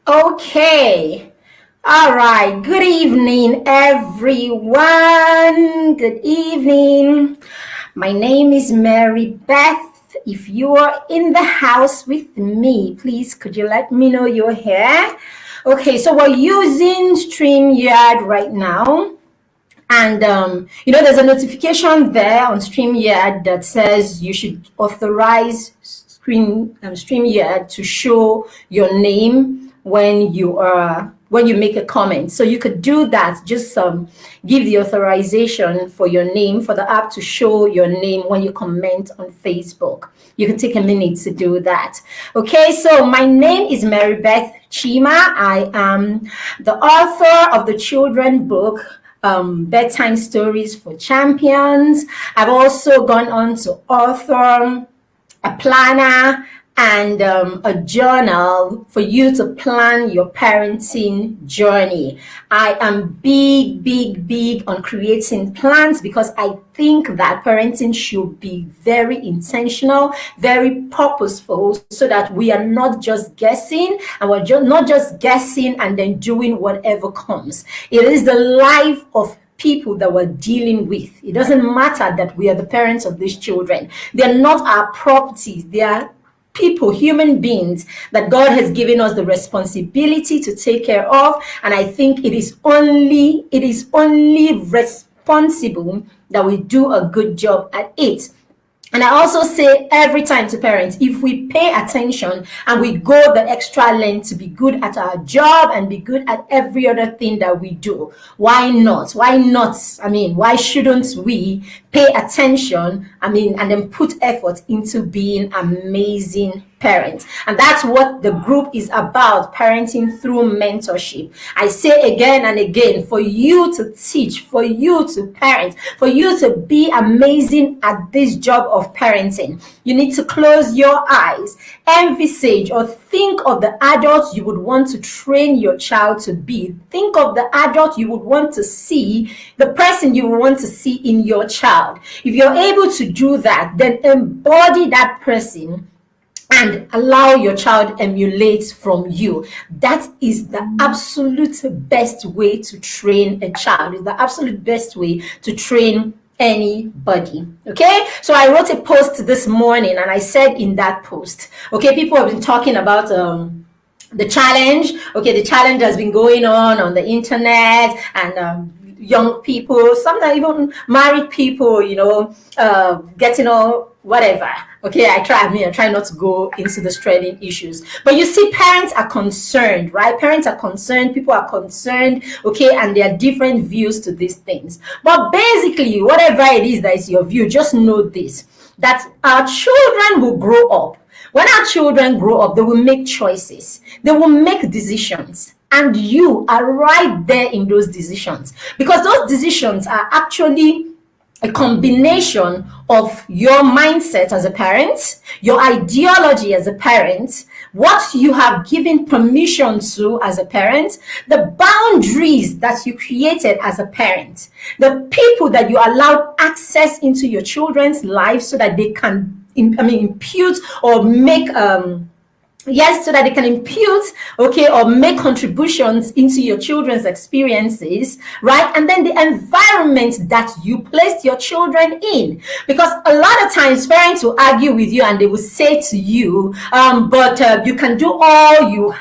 Okay. All right. Good evening, everyone. Good evening. My name is Mary Beth. If you are in the house with me, please could you let me know you're here? Okay, so we're using StreamYard right now. And there's a notification there on StreamYard that says you should authorize StreamYard to show your name when you make a comment. So you could do that. Just give the authorization for your name, for the app to show your name when you comment on Facebook. You can take a minute to do that. Okay, so my name is Mary Beth Chima. I am the author of the children book Bedtime Stories for Champions. I've also gone on to author a planner and a journal for you to plan your parenting journey. I am big on creating plans because I think that parenting should be very intentional, very purposeful, so that we are not just guessing, and we're not just guessing and then doing whatever comes. It is the life of people that we're dealing with. It doesn't matter that we are the parents of these children. They're not our properties. They are people, human beings that God has given us the responsibility to take care of. And I think it is only responsible that we do a good job at it. And I also say every time to parents, if we pay attention and we go the extra length to be good at our job and be good at every other thing that we do, why not? Why not? Why shouldn't we pay attention, and then put effort into being amazing parents? And that's what the group is about, parenting through mentorship. I say again and again, for you to teach, for you to parent, for you to be amazing at this job of parenting, you need to close your eyes, envisage or think of the adult you would want to train your child to be. Think of the adult you would want to see, the person you would want to see in your child. If you're able to do that, then embody that person and allow your child emulate from you. That is the absolute best way to train a child. It's the absolute best way to train anybody. Okay, so I wrote a post this morning and I said in that post, okay, people have been talking about the challenge. Okay, the challenge has been going on the internet, and young people, sometimes even married people, getting all whatever. Okay, I try not to go into the trending issues. But you see, parents are concerned, right? Parents are concerned, people are concerned, okay, and there are different views to these things. But basically, whatever it is that is your view, just know this, that our children will grow up. When our children grow up, they will make choices. They will make decisions. And you are right there in those decisions, because those decisions are actually a combination of your mindset as a parent, your ideology as a parent, what you have given permission to as a parent, the boundaries that you created as a parent, the people that you allowed access into your children's lives so that they can impute or make so that they can impute, okay, or make contributions into your children's experiences, right? And then the environment that you placed your children in. Because a lot of times parents will argue with you and they will say to you, but you can do all you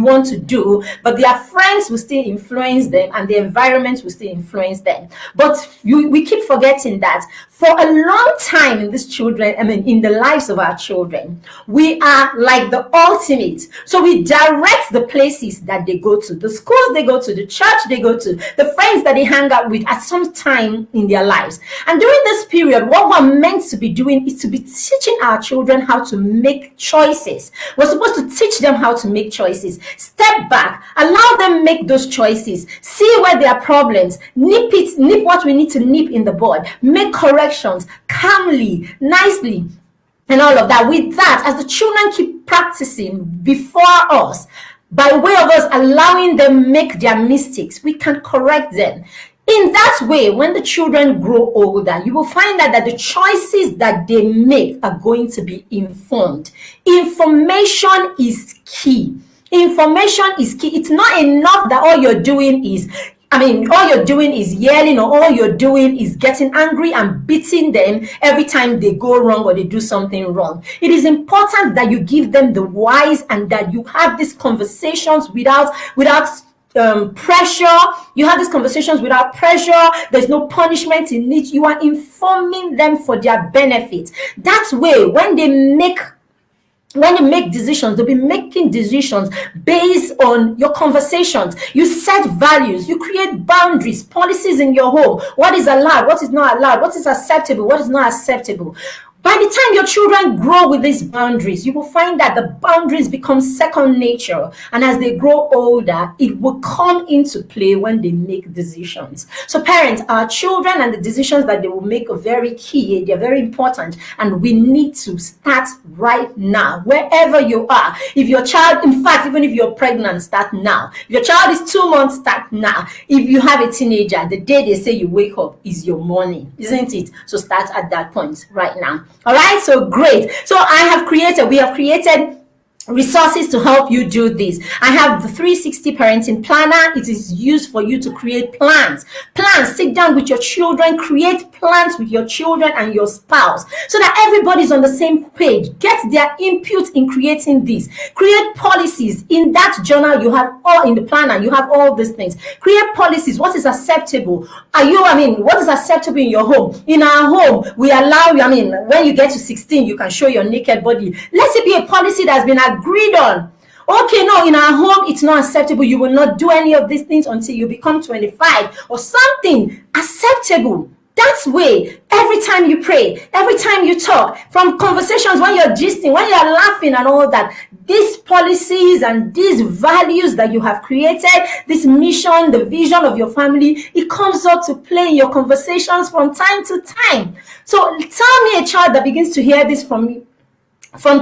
want to do, but their friends will still influence them and the environment will still influence them. But we keep forgetting that for a long time in in the lives of our children, we are like the ultimate. So we direct the places that they go to, the schools they go to, the church they go to, the friends that they hang out with at some time in their lives. And during this period, what we're meant to be doing is to be teaching our children how to make choices. We're supposed to teach them how to make choices. Step back, allow them make those choices, see where there are problems, nip what we need to nip in the bud, make corrections calmly, nicely, and all of that. With that, as the children keep practicing before us, by way of us allowing them make their mistakes, we can correct them. In that way, when the children grow older, you will find out that the choices that they make are going to be informed. Information is key. Information is key. It's not enough that all you're doing is, all you're doing is yelling, or all you're doing is getting angry and beating them every time they go wrong or they do something wrong. It is important that you give them the whys and that you have these conversations without pressure. You have these conversations without pressure. There's no punishment in it. You are informing them for their benefit. That way, when they make decisions, they'll be making decisions based on your conversations. You set values, you create boundaries, policies in your home. What is allowed, what is not allowed, what is acceptable, what is not acceptable. By the time your children grow with these boundaries, you will find that the boundaries become second nature. And as they grow older, it will come into play when they make decisions. So parents, our children and the decisions that they will make are very key. They're very important. And we need to start right now, wherever you are. If your child, in fact, even if you're pregnant, start now. If your child is 2 months, start now. If you have a teenager, the day they say you wake up is your morning, isn't it? So start at that point right now. All right, so great. So we have created resources to help you do this. I have the 360 parenting planner. It is used for you to create plans. Sit down with your children, create plans with your children and your spouse so that everybody's on the same page. Get their input in creating this. Create policies. In that journal, you have all in the planner, you have all these things. Create policies. What is acceptable? What is acceptable in your home? In our home, we allow you, when you get to 16, you can show your naked body. Let it be a policy that's been agreed on. Okay, no, in our home, it's not acceptable. You will not do any of these things until you become 25 or something acceptable. That way, every time you pray, every time you talk, from conversations when you're gisting, when you're laughing and all that, these policies and these values that you have created, this mission, the vision of your family, it comes up to play in your conversations from time to time. So tell me a child that begins to hear this from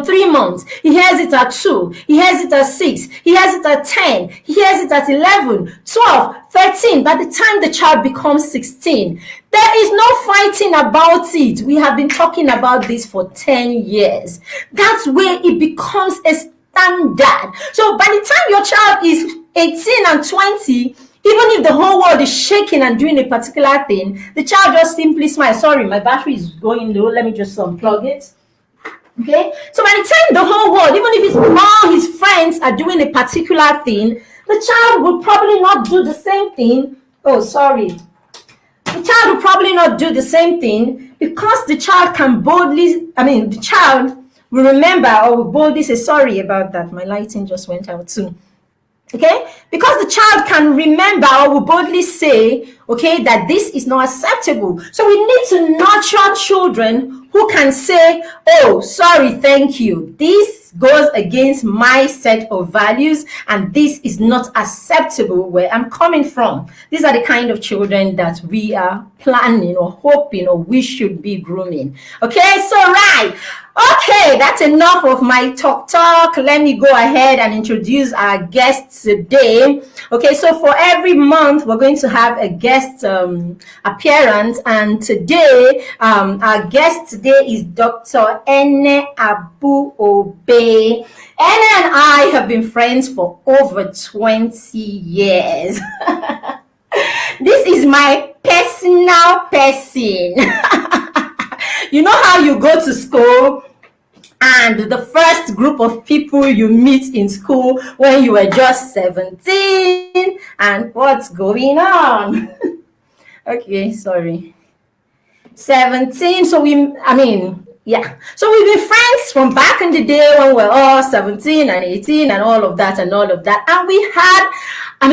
3 months, he hears it at 2, he hears it at 6, he hears it at 10, he hears it at 11, 12, 13. By the time the child becomes 16, there is no fighting about it. We have been talking about this for 10 years. That's where it becomes a standard. So by the time your child is 18 and 20, even if the whole world is shaking and doing a particular thing, the child just simply smiles. Sorry, my battery is going low. Let me just unplug it. Okay, so by the time the whole world, even if all his friends are doing a particular thing, the child will probably not do the same thing. The child will probably not do the same thing because the child can the child will remember or will boldly say, sorry about that, my lighting just went out too. Okay, because the child can remember or will boldly say, okay, that this is not acceptable. So we need to nurture children who can say, oh, sorry, thank you. This goes against my set of values and this is not acceptable where I'm coming from. These are the kind of children that we are planning or hoping or we should be grooming. Okay, so right. Okay, that's enough of my talk. Let me go ahead and introduce our guest today. Okay, so for every month, we're going to have a guest appearance. And today, our guest today is Dr. Ene Abu Obe. Ene and I have been friends for over 20 years. This is my personal person. You know how you go to school and the first group of people you meet in school when you were just 17 and what's going on? Okay, sorry. 17. So So we've been friends from back in the day when we were all 17 and 18 and all of that. And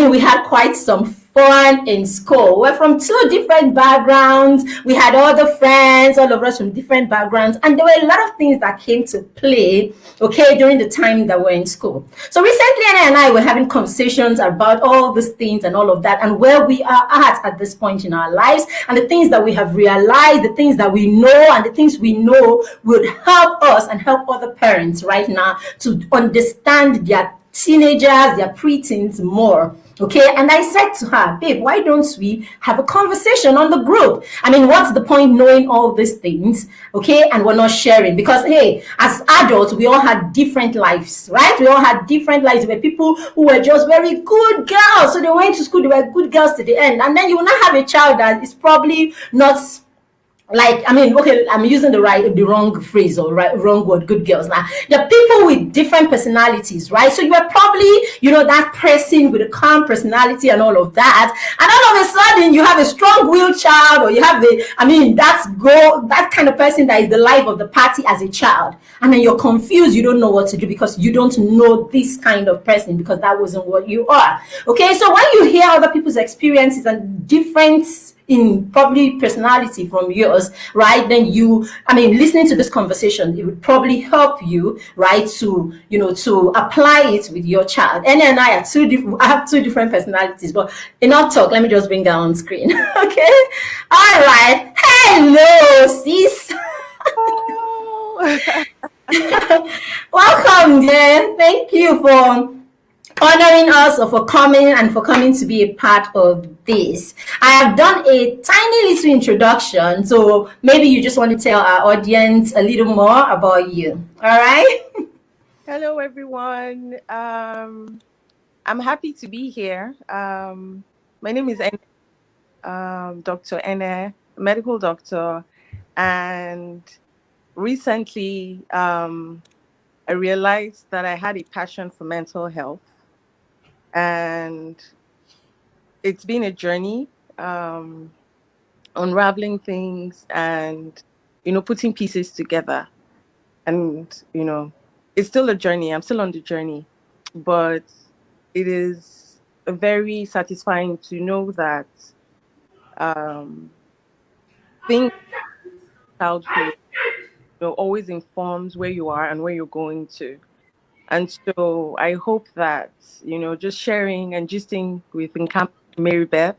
we had quite some fun in school. We're from 2 different backgrounds. We had other friends, all of us from different backgrounds. And there were a lot of things that came to play, okay, during the time that we're in school. So recently, Anna and I were having conversations about all these things and all of that and where we are at this point in our lives and the things that we have realized, the things that we know and the things we know would help us and help other parents right now to understand their teenagers, their preteens more. Okay, and I said to her, babe, why don't we have a conversation on the group? I mean, what's the point knowing all these things, okay, and we're not sharing? Because, hey, as adults, we all had different lives, right? We all had different lives. There were people who were just very good girls, so they went to school, they were good girls to the end. And then you will not have a child that is probably not, like, I mean, okay, I'm using the wrong phrase or wrong word, good girls. Now, there are people with different personalities, right? So you are probably, that person with a calm personality and all of that. And all of a sudden, you have a strong-willed child, or you have that kind of person that is the life of the party as a child. And then you're confused, you don't know what to do because you don't know this kind of person, because that wasn't what you are. Okay, so when you hear other people's experiences and difference in probably personality from yours, right, then listening to this conversation, it would probably help you, right, to apply it with your child. And I have two different personalities, but enough talk, let me just bring that on screen. Okay, all right, hello sis. Welcome, dear. Thank you for honoring us, or for coming to be a part of this. I have done a tiny little introduction, so maybe you just want to tell our audience a little more about you. All right. Hello, everyone. I'm happy to be here. My name is Dr. Ene, medical doctor, and recently I realized that I had a passion for mental health. And it's been a journey, unraveling things and, putting pieces together. And, it's still a journey. I'm still on the journey. But it is very satisfying to know that things childhood, always informs where you are and where you're going to. And so I hope that, just sharing and gisting with Mary Beth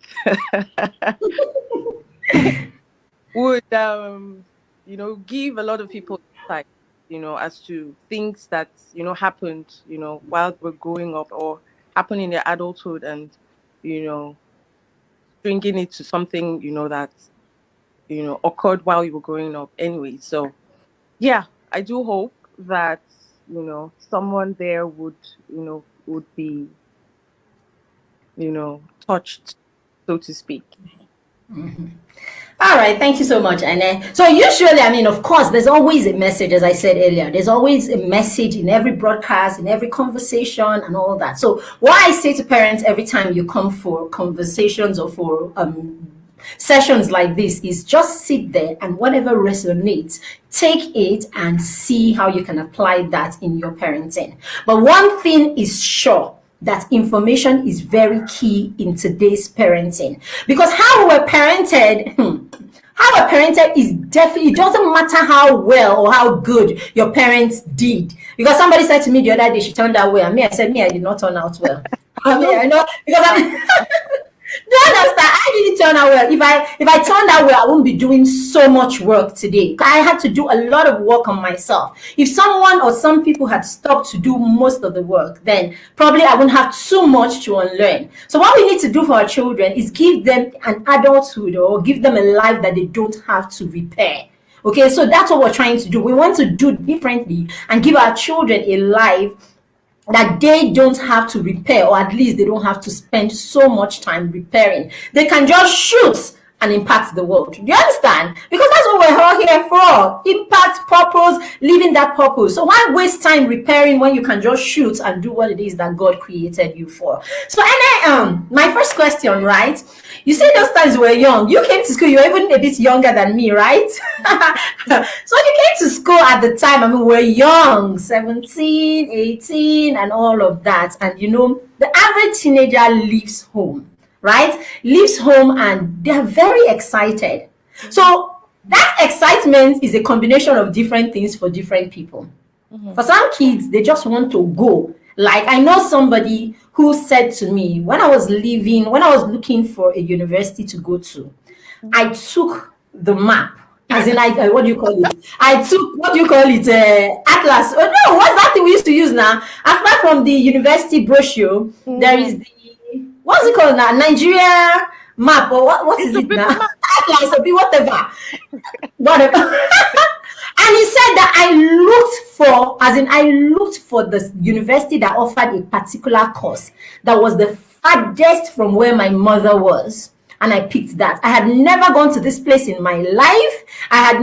would, give a lot of people insight, as to things that, happened, while we're growing up, or happen in their adulthood, and, stringing it to something, that, occurred while you were growing up anyway. So, yeah, I do hope that, someone there would be, touched, so to speak. Mm-hmm. All right, thank you so much, Anne. So usually, of course, there's always a message, as I said earlier. There's always a message in every broadcast, in every conversation, and all that. So what I say to parents every time you come for conversations or for sessions like this is just sit there, and whatever resonates, take it and see how you can apply that in your parenting. But one thing is sure, that information is very key in today's parenting, because how we're parented is definitely, it doesn't matter how well or how good your parents did. Because somebody said to me the other day, she turned out well, and I said, I did not turn out well. I know, because do you understand? I didn't turn out well. If I turned out well, I wouldn't be doing so much work today. I had to do a lot of work on myself. If someone or some people had stopped to do most of the work, then probably I wouldn't have too much to unlearn. So what we need to do for our children is give them an adulthood, or give them a life that they don't have to repair. Okay, so that's what we're trying to do. We want to do differently and give our children a life that they don't have to repair, or at least they don't have to spend so much time repairing. They can just shoot and impact the world. Do you understand? Because that's what we're all here for. Impact, purpose, living that purpose. So why waste time repairing when you can just shoot and do what it is that God created you for? So my first question, right? You say those times you were young. You came to school, you were even a bit younger than me, right? So you came to school at the time, we were young, 17, 18, and all of that. And the average teenager leaves home. Right? Leaves home, and they're very excited. So that excitement is a combination of different things for different people. Mm-hmm. For some kids, they just want to go. Like, I know somebody who said to me, when I was looking for a university to go to, I took the map As in, what do you call it? I took, what do you call it? Atlas. Oh no, what's that thing we used to use now? Apart from the university brochure, there is Mhm. the, what's it called now? Nigeria map, or what It's is a it paper now? map. Atlas, or be whatever. Whatever. And he said that I looked for the university that offered a particular course that was the farthest from where my mother was. And I picked that. I had never gone to this place in my life. I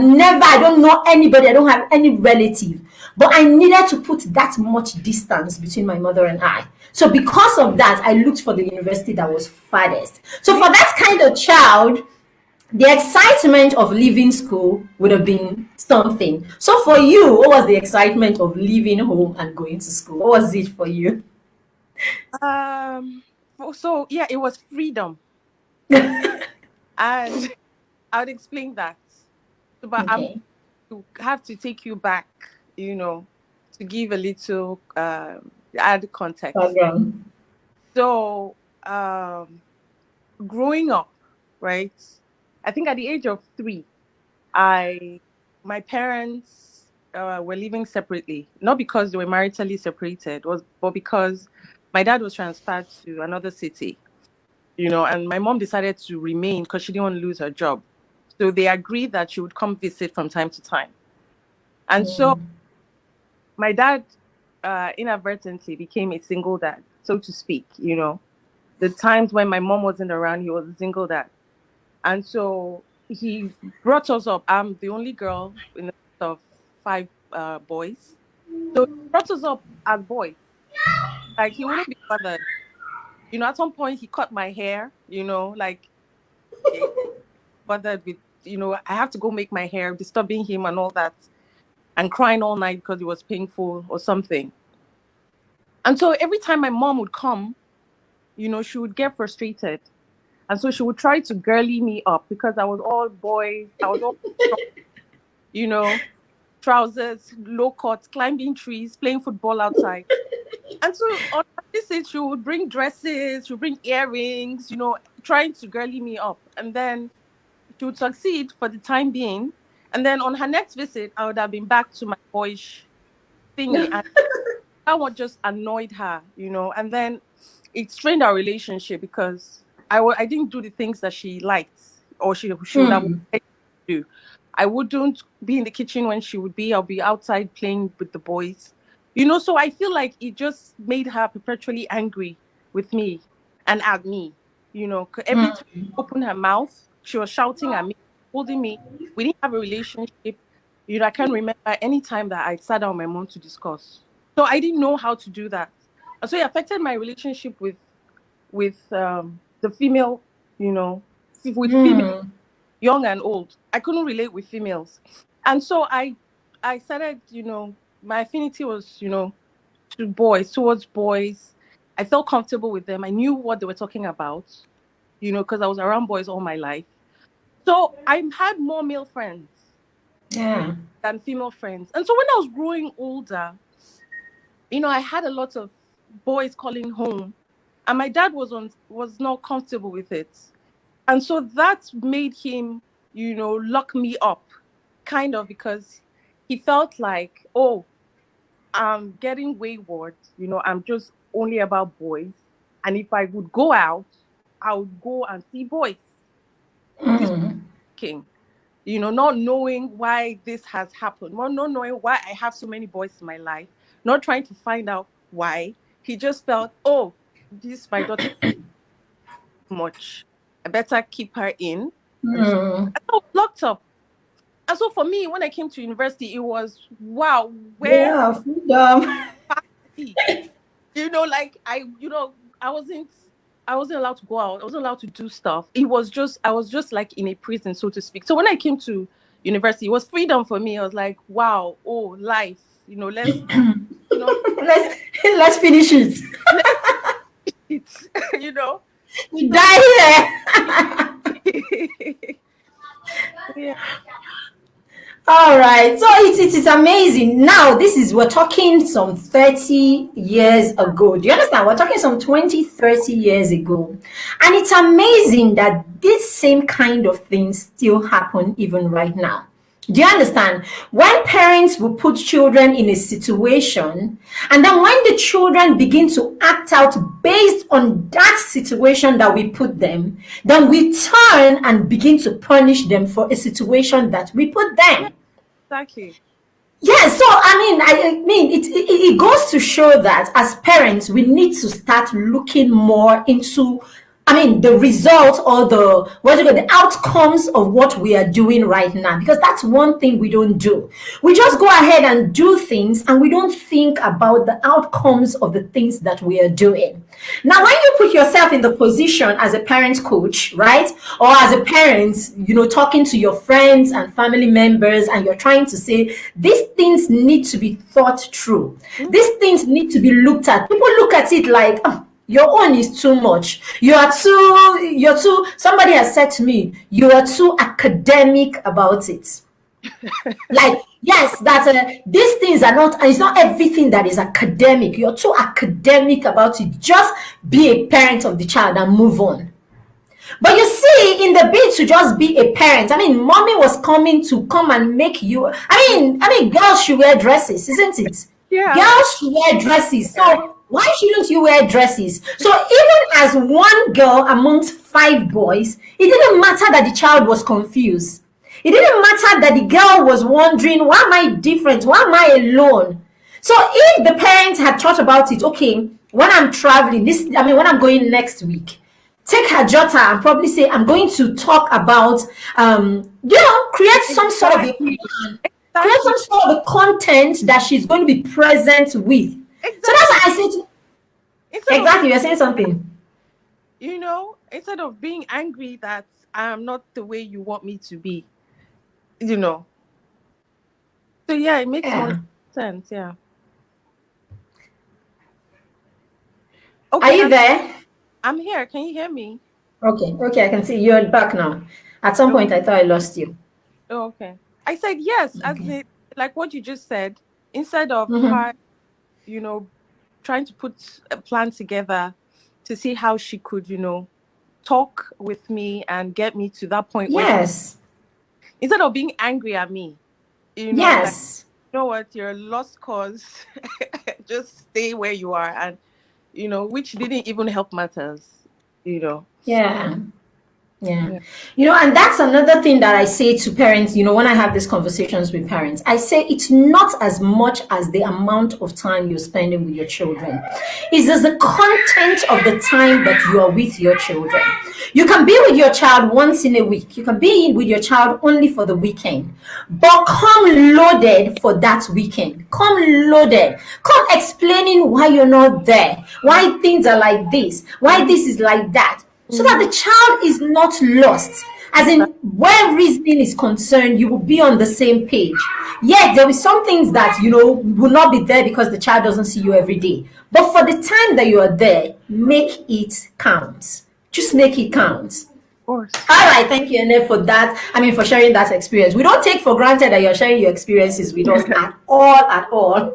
don't know anybody, I don't have any relative. But I needed to put that much distance between my mother and I. So because of that, I looked for the university that was farthest. So Me, for that kind of child, the excitement of leaving school would have been something. So for you, what was the excitement of leaving home and going to school? What was it for you? um, so yeah, it was freedom, and I would explain that. But I'm Okay. to have to take you back, to give a little add context. Background. So, growing up, right? I think at the age of 3, I my parents were living separately, not because they were maritally separated, but because my dad was transferred to another city, and my mom decided to remain because she didn't want to lose her job. So they agreed that she would come visit from time to time. And so Mm. my dad inadvertently became a single dad, so to speak. The times when my mom wasn't around, he was a single dad. And so he brought us up. I'm the only girl in the set of 5 boys. So he brought us up as boys. Like he wouldn't be bothered. At some point he cut my hair, like he bothered with, I have to go make my hair, disturbing him and all that, and crying all night because it was painful or something. And so every time my mom would come, she would get frustrated. And so she would try to girly me up because I was all boys. I was all, you know, trousers, low cuts, climbing trees, playing football outside. And so on this visit, she would bring dresses, she would bring earrings, trying to girly me up. And then she would succeed for the time being. And then on her next visit, I would have been back to my boyish thingy. And that one just annoyed her, and then it strained our relationship because I didn't do the things that she liked or she would have Mm. wanted to do. I wouldn't be in the kitchen when she would be. I'll be outside playing with the boys. So I feel like it just made her perpetually angry with me and at me. 'Cause every time she opened her mouth, she was shouting at me, holding me. We didn't have a relationship. I can't remember any time that I sat down with my mom to discuss. So I didn't know how to do that. And so it affected my relationship with the female, with female, Mm. young and old. I couldn't relate with females. And so I started, my affinity was, to boys, towards boys. I felt comfortable with them. I knew what they were talking about, because I was around boys all my life. So I had more male friends Yeah. than female friends. And so when I was growing older, I had a lot of boys calling home, and my dad was not comfortable with it, and so that made him, lock me up, kind of, because he felt like, oh, I'm getting wayward. I'm just only about boys, and if I would go out, I would go and see boys. This Mm. king, not knowing why this has happened, not knowing why I have so many boys in my life, not trying to find out why. He just felt, oh, this my daughter much. I better keep her in. And so Mm. I was locked up. And so for me, when I came to university, it was wow, where Yeah, freedom. be? Like I wasn't I wasn't allowed to go out. I wasn't allowed to do stuff. I was just like in a prison, so to speak. So when I came to university, it was freedom for me. I was like, wow, oh, life. Let's you know, Let's finish it. let's eat, you know. We So die here. yeah. All right. So it is amazing. Now, we're talking some 30 years ago. Do you understand? We're talking some 20, 30 years ago. And it's amazing that this same kind of thing still happen even right now. Do you understand? When parents will put children in a situation, and then when the children begin to act out based on that situation that we put them, then we turn and begin to punish them for a situation that we put Yeah, them. exactly. Yeah, so I mean, it goes to show that as parents, we need to start looking more into, I mean, the result or the what do you call the outcomes of what we are doing right now, because that's one thing we don't do. We just go ahead and do things, and we don't think about the outcomes of the things that we are doing. Now, when you put yourself in the position as a parent coach, right, or as a parent, talking to your friends and family members, and you're trying to say these things need to be thought through, these Mm-hmm. things need to be looked at. People look at it like, "Ah, your own is too much. You're too, somebody has said to me, you are too academic about it." Like, yes, that these things are not, it's not everything that is academic. You're too academic about it. Just be a parent of the child and move on. But you see, in the bid to just be a parent, I mean, mommy was coming to come and make you. I mean, girls should wear dresses, isn't it? Yeah. Girls should wear dresses. Yeah. So why shouldn't you wear dresses? So even as one girl amongst five boys, it didn't matter that the child was confused. It didn't matter that the girl was wondering, why am I different? Why am I alone? So if the parents had thought about it, okay, when I'm traveling, when I'm going next week, take her jotter and probably say, I'm going to talk about, create some sort of a Exactly. plan, create Exactly. some sort of a content that she's going to be present with. So that's why Exactly. I said, Instead of exactly, you're saying something. instead of being angry that I'm not the way you want me to be, you know. So yeah, it makes more Yeah. sense. Yeah. Are Okay, you there? I'm here. Can you hear me? Okay, okay, I can see you're back now. At some Oh, point, I thought I lost you. oh, okay. I said yes, as Okay. it like what you just said. Instead of Mm-hmm. her, you know, trying to put a plan together to see how she could, talk with me and get me to that point where Yes. instead of being angry at me, like, Yes. you know what, you're a lost cause. Just stay where you are, and which didn't even help matters. You know. Yeah. Yeah. Yeah. And that's another thing that I say to parents, when I have these conversations with parents, I say it's not as much as the amount of time you're spending with your children. It's just the content of the time that you are with your children. You can be with your child once in a week. You can be with your child only for the weekend. But come loaded for that weekend. Come loaded. Come explaining why you're not there, why things are like this, why Mm-hmm. this is like that, so that Mm-hmm. the child is not lost. As in, Exactly. where reasoning is concerned, you will be on the same page. Yes, there will be some things that will not be there because the child doesn't see you every day. But for the time that you are there, make it count. Just make it count. Of course. All right, thank you, Ene, for that. I mean, for sharing that experience. We don't take for granted that you're sharing your experiences with us at all, at all.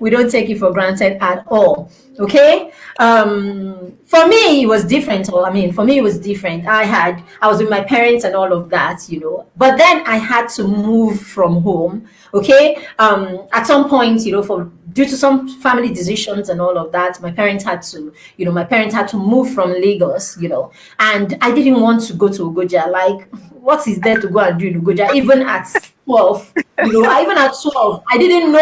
We don't take it for granted at all. Okay. For me it was different. For me it was different. I was with my parents and all of that, but then I had to move from home. Okay. At some point, for due to some family decisions and all of that, my parents had to move from Lagos, and I didn't want to go to Ugoja. Like, what is there to go and do in Ugoja, even at 12? Even at 12, I didn't know.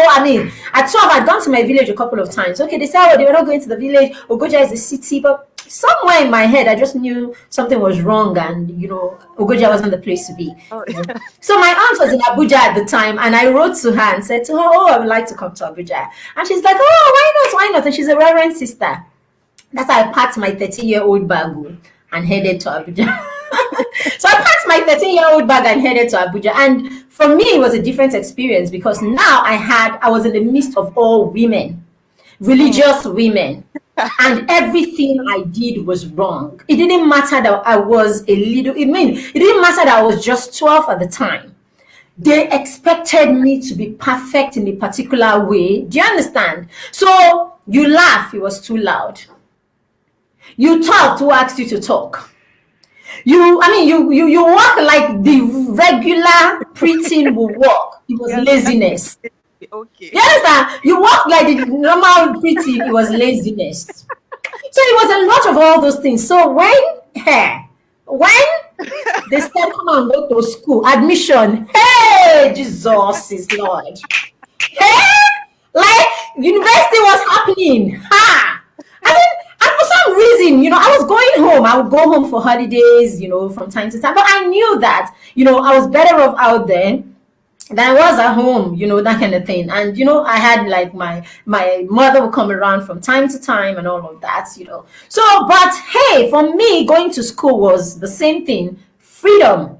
At 12, I'd gone to my village a couple of times. Okay, they said, oh, they were not going to the village. Ogoja is a city, but somewhere in my head, I just knew something was wrong, and Ogoja wasn't the place to be. Oh, So my aunt was in Abuja at the time, and I wrote to her and said to her, "Oh, I would like to come to Abuja," and she's like, "Oh, why not? Why not?" And she's a reverend sister. That's how I packed my 13-year-old bag and headed to Abuja. So I packed my 13-year-old bag and headed to Abuja. And for me, it was a different experience because now I was in the midst of all women, mm, religious women. And everything I did was wrong. It didn't matter that I was it didn't matter that I was just 12 at the time. They expected me to be perfect in a particular way. Do you understand? So you laugh, it was too loud. You talked, who asked you to talk? You walk like the regular preteen will walk. It was Yes, laziness. okay. You understand? You walk like the normal preteen. It was laziness. So it was a lot of all those things. So when they said come and go to school, admission, hey, Jesus is Lord. Hey, like university was happening. Ha! I mean, and for some reason, I was going home. I would go home for holidays, from time to time. But I knew that, I was better off out there than I was at home, that kind of thing. And I had like my mother would come around from time to time and all of that. So, but hey, for me, going to school was the same thing. Freedom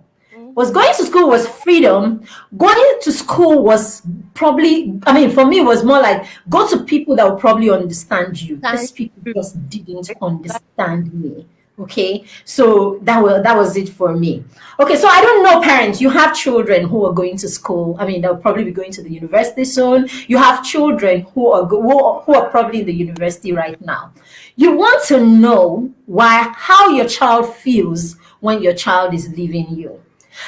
was Mm-hmm. going to school was freedom. Going to school was probably, for me, it was more like go to people that will probably understand you. Thank These people you. just didn't understand me. Okay, so that was it for me. Okay, so I don't know, parents. You have children who are going to school. They'll probably be going to the university soon. You have children who are probably in the university right now. You want to know how your child feels when your child is leaving you.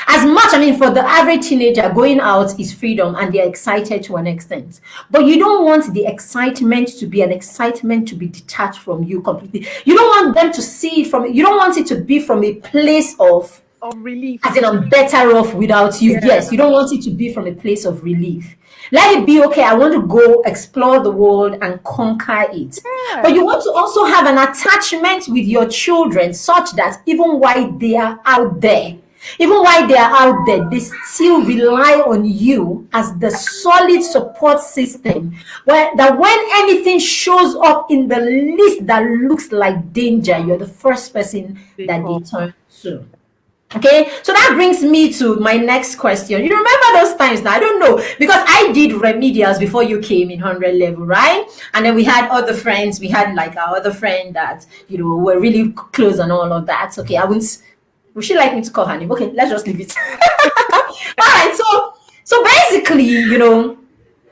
As much, for the average teenager, going out is freedom and they're excited to an extent. But you don't want the excitement to be an excitement to be detached from you completely. You don't want them to see it you don't want it to be from a place of, Of relief. as in I'm better off without you. Yes, Yeah. you don't want it to be from a place of relief. Let it be okay. I want to go explore the world and conquer it. But Yeah. you want to also have an attachment with your children such that even while they are out there, they still rely on you as the solid support system. That when anything shows up in the list that looks like danger, you're the first person They that they call. turn to. Okay, so that brings me to my next question. You remember those times now? I don't know because I did remedials before you came in 100 level, right? And then we had other friends. We had like our other friend that were really close and all of that. Okay, I wouldn't. Would she like me to call her name? Okay, let's just leave it. All right, so basically,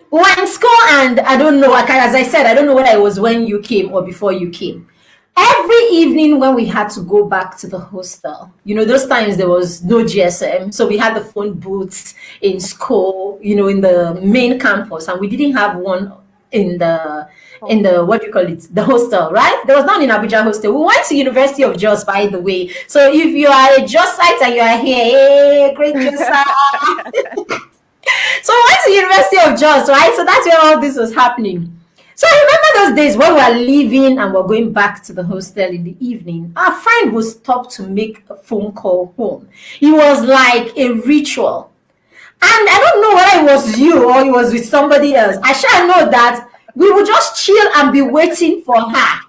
when school and I don't know, as I said, I don't know whether it was when you came or before you came. Every evening when we had to go back to the hostel, those times there was no GSM, so we had the phone booths in school, in the main campus, and we didn't have one in the what do you call it, the hostel, right? There was none in Abuja hostel. We went to University of Jos, by the way. So if you are a Jos site and you are here, hey, great Jos. So I went to University of Jos, right? So that's where all this was happening. So I remember those days when we were leaving and we're going back to the hostel in the evening. Our friend would stop to make a phone call home. It was like a ritual. And I don't know whether it was you or it was with somebody else. I shall know that we would just chill and be waiting for her.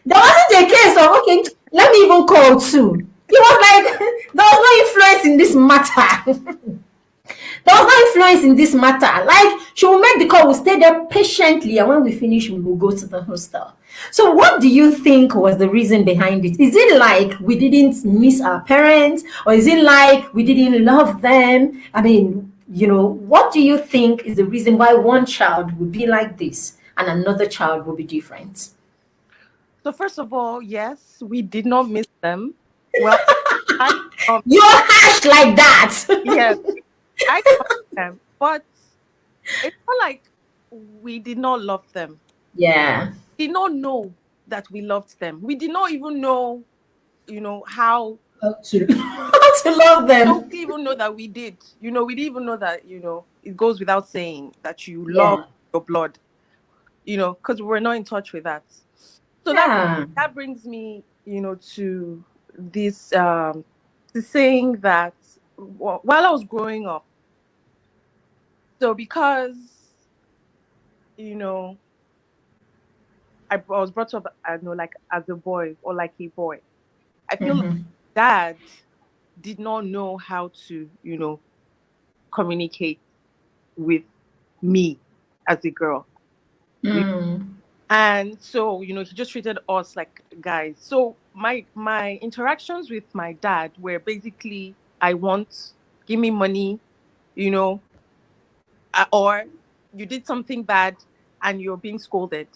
There wasn't a case of, okay, let me even call too. It was like there was no influence in this matter. There was no influence in this matter. Like she will make the call, we'll stay there patiently, and when we finish, we will go to the hostel. So, what do you think was the reason behind it? Is it like we didn't miss our parents, or is it like we didn't love them? What do you think is the reason why one child would be like this and another child will be different? So first of all, yes, we did not miss them. Well, I You're hashed like that. yes, I miss them, but it's not like we did not love them. Yeah. Did not know that we loved them. We did not even know, how. How to, how to love No, them. we didn't even know that we did. We didn't even know that. It goes without saying that you love Yeah. your blood. Because we're not in touch with that. So that Yeah. that brings me, to this to saying that while I was growing up, so because you know I was brought up, I know, like as a boy or like a boy, I feel like Mm-hmm. dad did not know how to, communicate with me as a girl. You Mm. And so, he just treated us like guys. So my interactions with my dad were basically, I want, give me money, you know, or you did something bad and you're being scolded.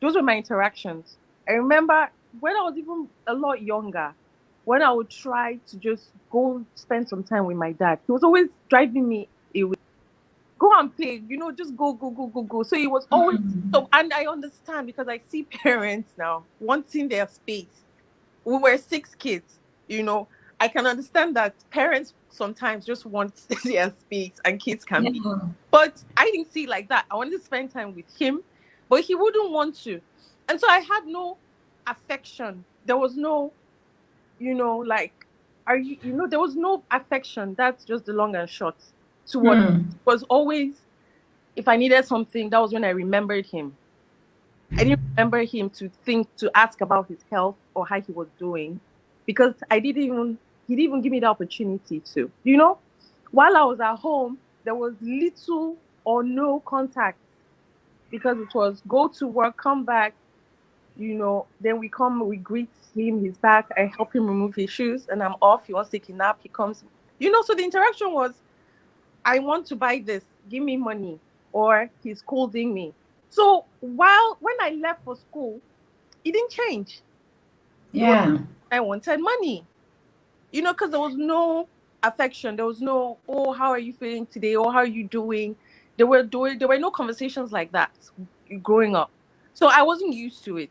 Those were my interactions. I remember when I was even a lot younger. when I would try to just go spend some time with my dad, he was always driving me away. Go and play, just go, go, go, go, go. So it was always so, and I understand because I see parents now wanting their space. We were 6 kids, you know. I can understand that parents sometimes just want their space and kids can Yeah. be. But I didn't see it like that. I wanted to spend time with him, but he wouldn't want to. And so I had no affection. There was no, like, there was no affection. That's just the long and short toward. Hmm. Was always, if I needed something, that was when I remembered him. I didn't remember him to ask about his health or how he was doing because he didn't even give me the opportunity to. While I was at home, there was little or no contact because it was go to work, come back, then we greet him, he's back, I help him remove his shoes, and I'm off. He wants to take a nap, he comes, so the interaction was, I want to buy this, give me money, or he's scolding me. So when I left for school, it didn't change. It was, Yeah. I wanted money, because there was no affection. There was no, oh, how are you feeling today? Or how are you doing? There were no conversations like that growing up. So I wasn't used to it.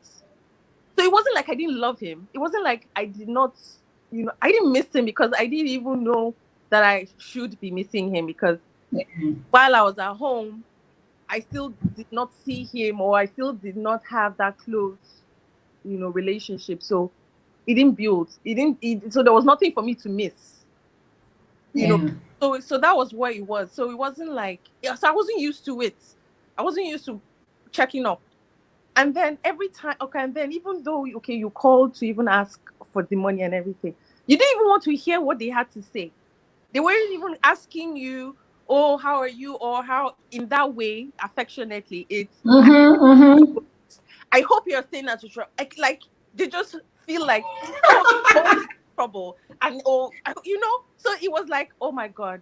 So it wasn't like I didn't love him. It wasn't like I did not, I didn't miss him because I didn't even know that I should be missing him because Yeah. while I was at home, I still did not see him or I still did not have that close, relationship. So it didn't build. So there was nothing for me to miss, you know. Yeah. So that was what it was. So it wasn't like, yeah, so I wasn't used to it. I wasn't used to checking up. And then every time, okay, and then even though, okay, you called to even ask for the money and everything, you didn't even want to hear what they had to say. They weren't even asking you, oh, how are you? Or how, in that way, affectionately, it's, Mm-hmm. Mm-hmm. I hope you're saying that to try. Like they just feel like, oh, always in trouble. And, so it was like, oh my God,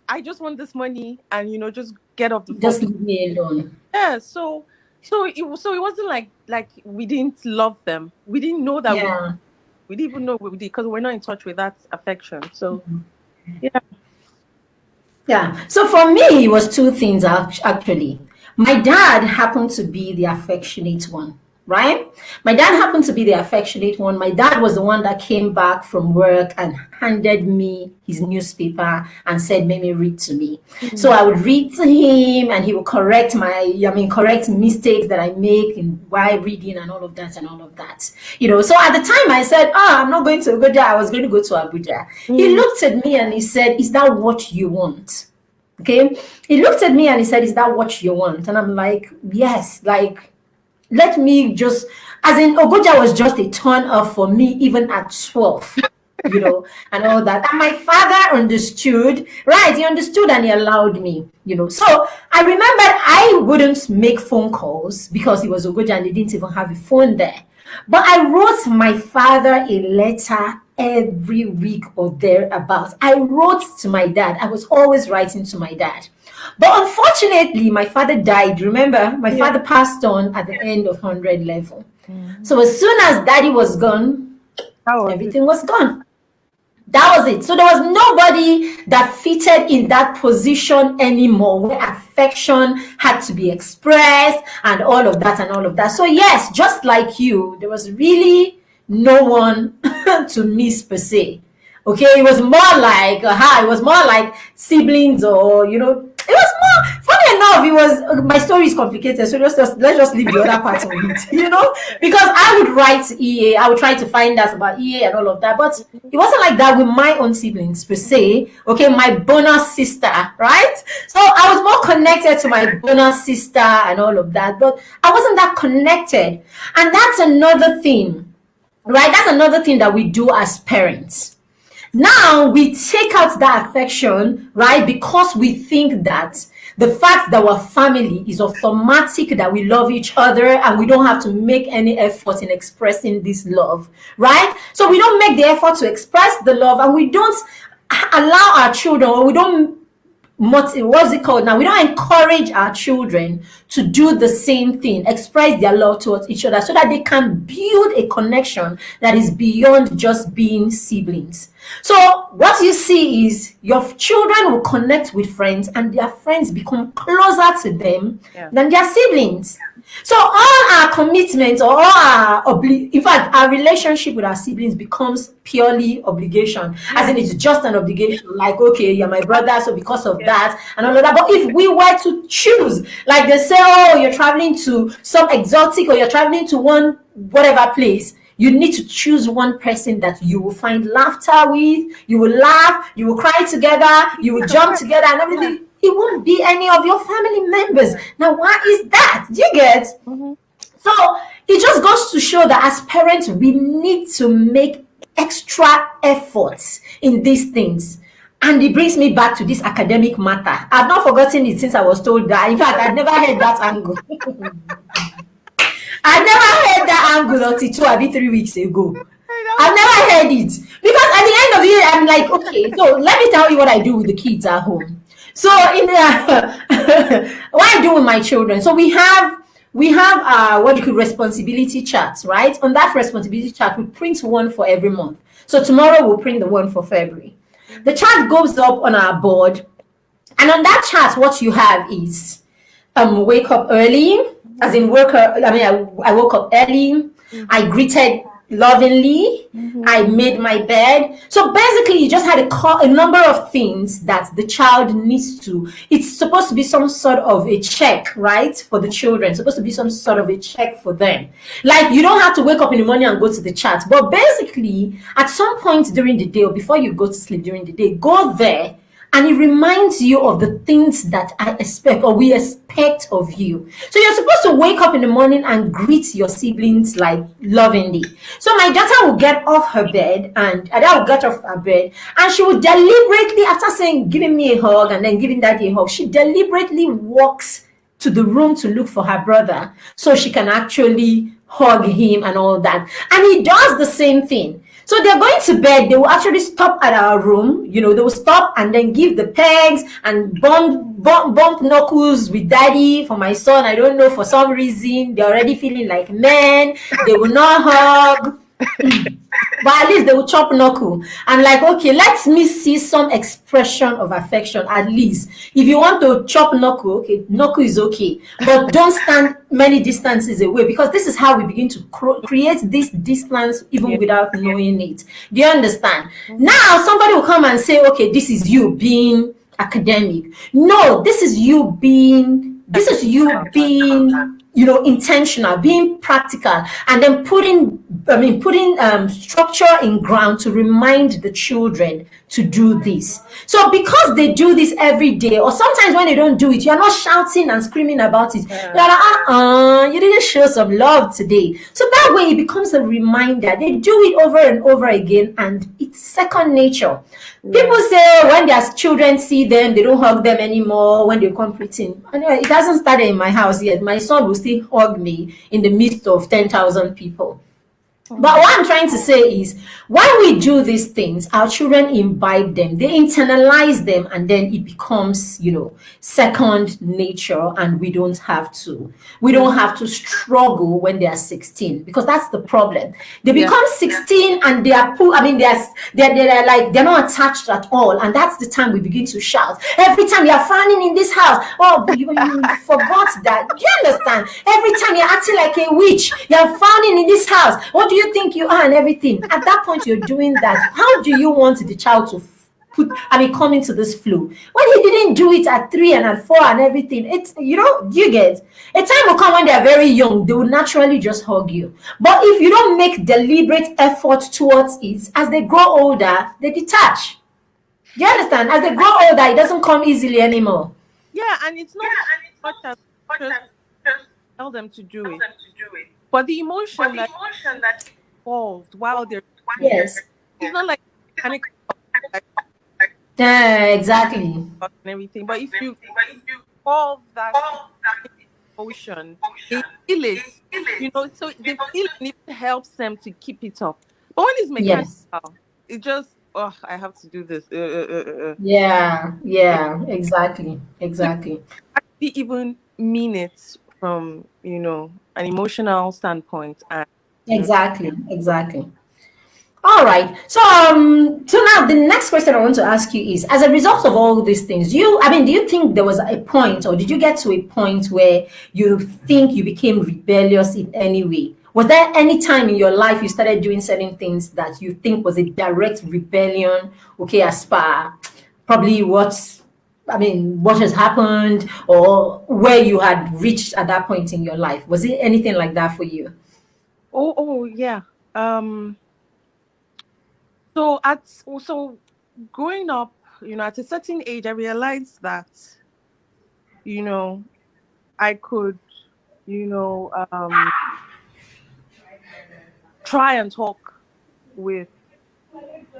I just want this money and, just get off the phone. Just leave me alone. Yeah, so it wasn't like we didn't love them. We didn't know that Yeah. we didn't even know we did because we're not in touch with that affection. So yeah. Yeah. So for me, it was two things actually. My dad happened to be the affectionate one, right? My dad happened to be the affectionate one. My dad was the one that came back from work and handed me his newspaper and said, "Maybe read to me." So Mm. I would read to him and he would correct mistakes that I make in while reading and all of that and all of that. So at the time I said, I'm not going to Abuja. I was going to go to Abuja. He Mm. looked at me and he said, "Is that what you want?" Okay. He looked at me and he said, "Is that what you want?" And I'm like, "Yes, like, let me just," as in, Ogoja was just a turn off for me, even at 12, and all that. And my father understood, right? He understood and he allowed me. So I remembered I wouldn't make phone calls because it was Ogoja and they didn't even have a phone there. But I wrote my father a letter every week or thereabouts. I wrote to my dad. I was always writing to my dad. But unfortunately, my father died. Remember, my Yeah. father passed on at the end of 100 level. Mm. So as soon as daddy was gone, That was it. everything was gone. That was it. So there was nobody that fitted in that position anymore where affection had to be expressed and all of that and all of that. So yes, just like you, there was really no one to miss per se. Okay, it was more like it was more like siblings, or it was more funny enough. It was my story is complicated, so let's just leave the other part of it, because I would write to EA, I would try to find out about EA and all of that, but it wasn't like that with my own siblings per se. Okay, my bonus sister, right? So I was more connected to my bonus sister and all of that, but I wasn't that connected, and that's another thing, right? That's another thing that we do as parents. Now we take out that affection, right? Because we think that the fact that we're family is automatic, that we love each other and we don't have to make any effort in expressing this love, right? So we don't make the effort to express the love, and we don't allow our children, or we don't what's it called now? We don't encourage our children to do the same thing, express their love towards each other, so that they can build a connection that is beyond just being siblings. So what you see is your children will connect with friends, and their friends become closer to them than their siblings. So all our commitments, or all our in fact, our relationship with our siblings becomes purely obligation, as in it's just an obligation. Like, okay, you're my brother, so because of that and all of that. But if we were to choose, like they say, oh, you're traveling to some exotic, or you're traveling to one whatever place, you need to choose one person that you will find laughter with, you will laugh, you will cry together, you will jump together and everything. It won't be any of your family members. Now, why is that? Do you get? So it just goes to show that as parents, we need to make extra efforts in these things. And it brings me back to this academic matter. I've not forgotten it since I was told that. In fact, I've never heard that angle. I never heard that angle until 2 or 3 weeks ago. I've never heard it. Because at the end of the day, I'm like, okay, so let me tell you what I do with the kids at home. So in what I do with my children. So we have what you call responsibility charts, right? On that responsibility chart, we print one for every month. So tomorrow we'll print the one for February. The chart goes up on our board, and on that chart, what you have is wake up early, as in I woke up early, I greeted lovingly, I made my bed. So basically, you just had a number of things that the child needs to. It's supposed to be some sort of a check, right, for the children. It's supposed to be some sort of a check for them. Like, you don't have to wake up in the morning and go to the chat, but basically, at some point during the day, or before you go to sleep during the day, go there. And it reminds you of the things that I expect, or we expect of you. So you're supposed to wake up in the morning and greet your siblings like lovingly. So my daughter will get off her bed, and Ada will get off her bed, and she will deliberately, after saying, giving me a hug and then giving daddy a hug, she deliberately walks to the room to look for her brother so she can actually hug him and all that. And he does the same thing. So they're going to bed, they will actually stop at our room, they will stop and then give the pegs and bump knuckles with daddy. For my son, I don't know, for some reason, they're already feeling like men. They will not hug. But at least they will chop knuckle. I'm like, okay, let me see some expression of affection at least. If you want to chop knuckle, okay, knuckle is okay. But don't stand many distances away, because this is how we begin to create this distance even without knowing it. Do you understand? Now, somebody will come and say, okay, this is you being academic. No, this is you being intentional, being practical, and then putting structure in ground to remind the children to do this. So because they do this every day, or sometimes when they don't do it, you're not shouting and screaming about it. You're like, you didn't show some love today. So that way it becomes a reminder. They do it over and over again, and it's second nature. People say when their children see them, they don't hug them anymore when they come preaching. Anyway, it hasn't started in my house yet. My son will still hug me in the midst of 10,000 people. But what I'm trying to say is, when we do these things, our children imbibe them, they internalize them, and then it becomes, second nature, and we don't have to struggle when they are 16, because that's the problem. They become 16 and they are they're like, they're not attached at all, and that's the time we begin to shout. Every time you're frowning in this house, oh, you forgot that. Do you understand? Every time you're acting like a witch, you're frowning in this house. What do you think you are and everything? At that point, you're doing that. How do you want the child to come into this flow when he didn't do it at 3 and at 4 and everything? It's, do you get? A time will come when they're very young, they will naturally just hug you. But if you don't make deliberate effort towards it, as they grow older, they detach. Do you understand? As they grow older, it doesn't come easily anymore. Yeah, and it's not much as just tell them to do it, but the emotion that involved while they're doing Yes. it's not like panic Yeah, exactly. and everything. But if you involve that emotion, they feel it, so they feel it, and it helps them to keep it up. But when it's mechanical, Yes. it just oh, I have to do this. Yeah, It yeah, exactly, exactly, didn't even mean it from, an emotional standpoint. And, you know, exactly, exactly. All right. So now the next question I want to ask you is, as a result of all these things, do you think there was a point, or did you get to a point where you think you became rebellious in any way? Was there any time in your life you started doing certain things that you think was a direct rebellion? Okay, as per probably what has happened, or where you had reached at that point in your life? Was it anything like that for you? oh, yeah. Um, so growing up, at a certain age, I realized that, you know, I could, you know, try and talk with,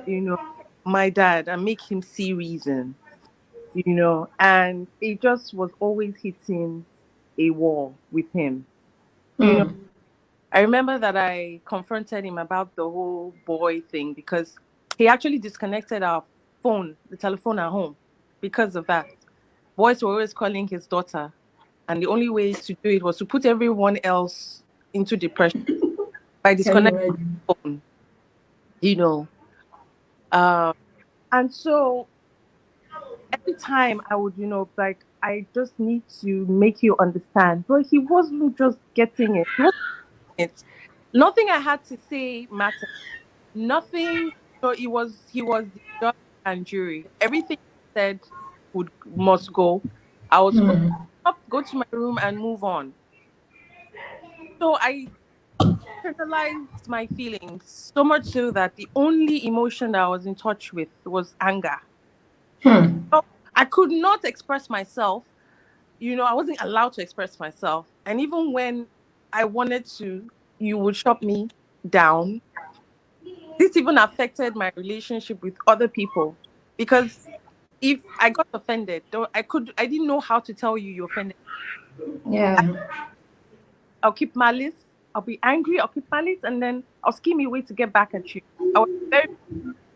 you know, my dad and make him see reason, and it just was always hitting a wall with him. You know, Hmm. I remember that I confronted him about the whole boy thing because he actually disconnected our phone, the telephone at home, because of that. Boys were always calling his daughter, and the only way to do it was to put everyone else into depression by Can you disconnecting imagine? the phone, you know. Um, and so every time I would, like, I just need to make you understand. But he wasn't just getting it. He wasn't getting it. Nothing I had to say mattered. Nothing. He was the judge and jury. Everything he said would must go. I was supposed to Hmm. up, go to my room and move on. So I internalized my feelings so much so that the only emotion that I was in touch with was anger. Hmm. So I could not express myself. I wasn't allowed to express myself. And even when I wanted to, you would shut me down. This even affected my relationship with other people because if I got offended, though I didn't know how to tell you offended. Yeah. I'll keep malice. I'll be angry. I'll keep malice, and then I'll scheme a way to get back at you. I was very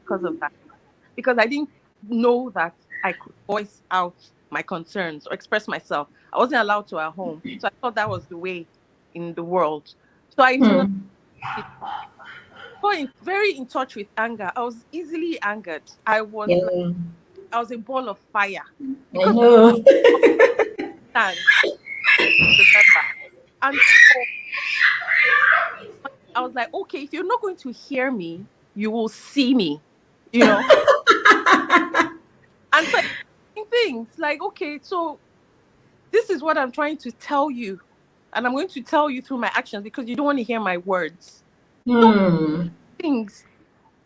because of that because I didn't know that I could voice out my concerns or express myself. I wasn't allowed to at home, so I thought that was the way in the world. So I internalized Hmm. it. Very in touch with anger. I was easily angered. Yeah. I was a ball of fire I because know. of stand. Remember, and so I was like, okay, if you're not going to hear me, you will see me, you know. And so things like, okay, so this is what I'm trying to tell you, and I'm going to tell you through my actions because you don't want to hear my words. So Hmm. things,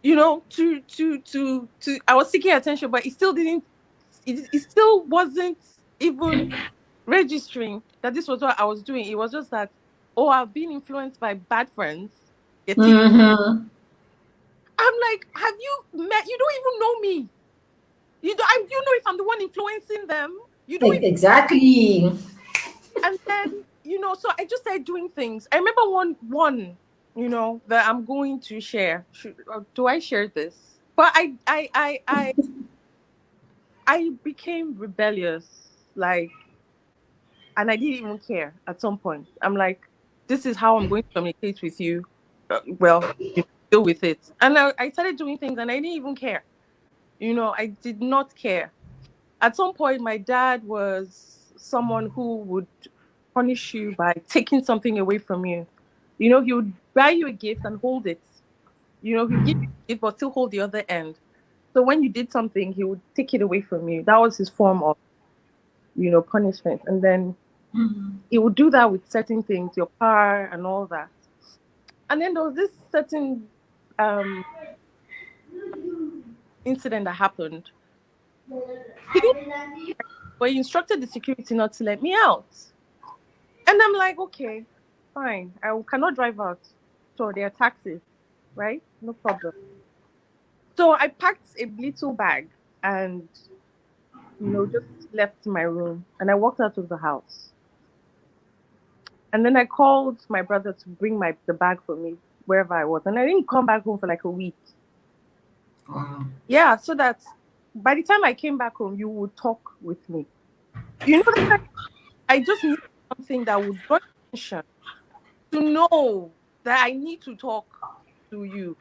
to I was seeking attention, but it still didn't. It still wasn't even registering that this was what I was doing. It was just that, oh, I've been influenced by bad friends. Get it? Mm-hmm. I'm like, have you met? You don't even know me. You know if I'm the one influencing them. You don't even. Exactly. And then so I just started doing things. I remember one that I'm going to share. Do I share this? But I became rebellious, like, and I didn't even care at some point. I'm like, this is how I'm going to communicate with you. Well, deal with it. And I started doing things, and I didn't even care. I did not care. At some point, my dad was someone who would punish you by taking something away from you. He would buy you a gift and hold it. He'd give you a gift but still hold the other end. So when you did something, he would take it away from you. That was his form of, punishment. And then he would do that with certain things, your car and all that. And then there was this certain um, incident that happened. He didn't, but he instructed the security not to let me out. And I'm like, okay, fine. I cannot drive out. So there are taxis, right? No problem. So I packed a little bag and, just left my room and I walked out of the house. And then I called my brother to bring the bag for me wherever I was. And I didn't come back home for like a week. Yeah, so that by the time I came back home, you would talk with me. You know, that I just need something that would draw attention to know that I need to talk to you.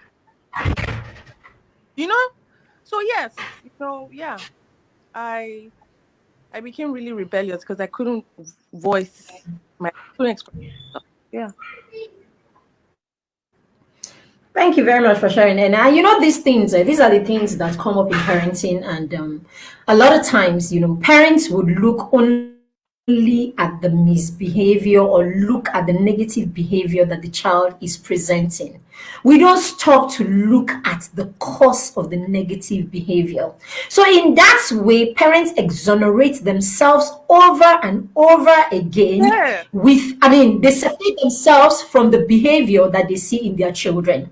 You know? So yes, yeah, I I became really rebellious because I couldn't voice my couldn't express myself. Yeah. Thank you very much for sharing. And these things, these are the things that come up in parenting. And a lot of times, parents would look only at the misbehavior or look at the negative behavior that the child is presenting. We don't stop to look at the cause of the negative behavior. So, in that way, parents exonerate themselves over and over again Yeah. they separate themselves from the behavior that they see in their children.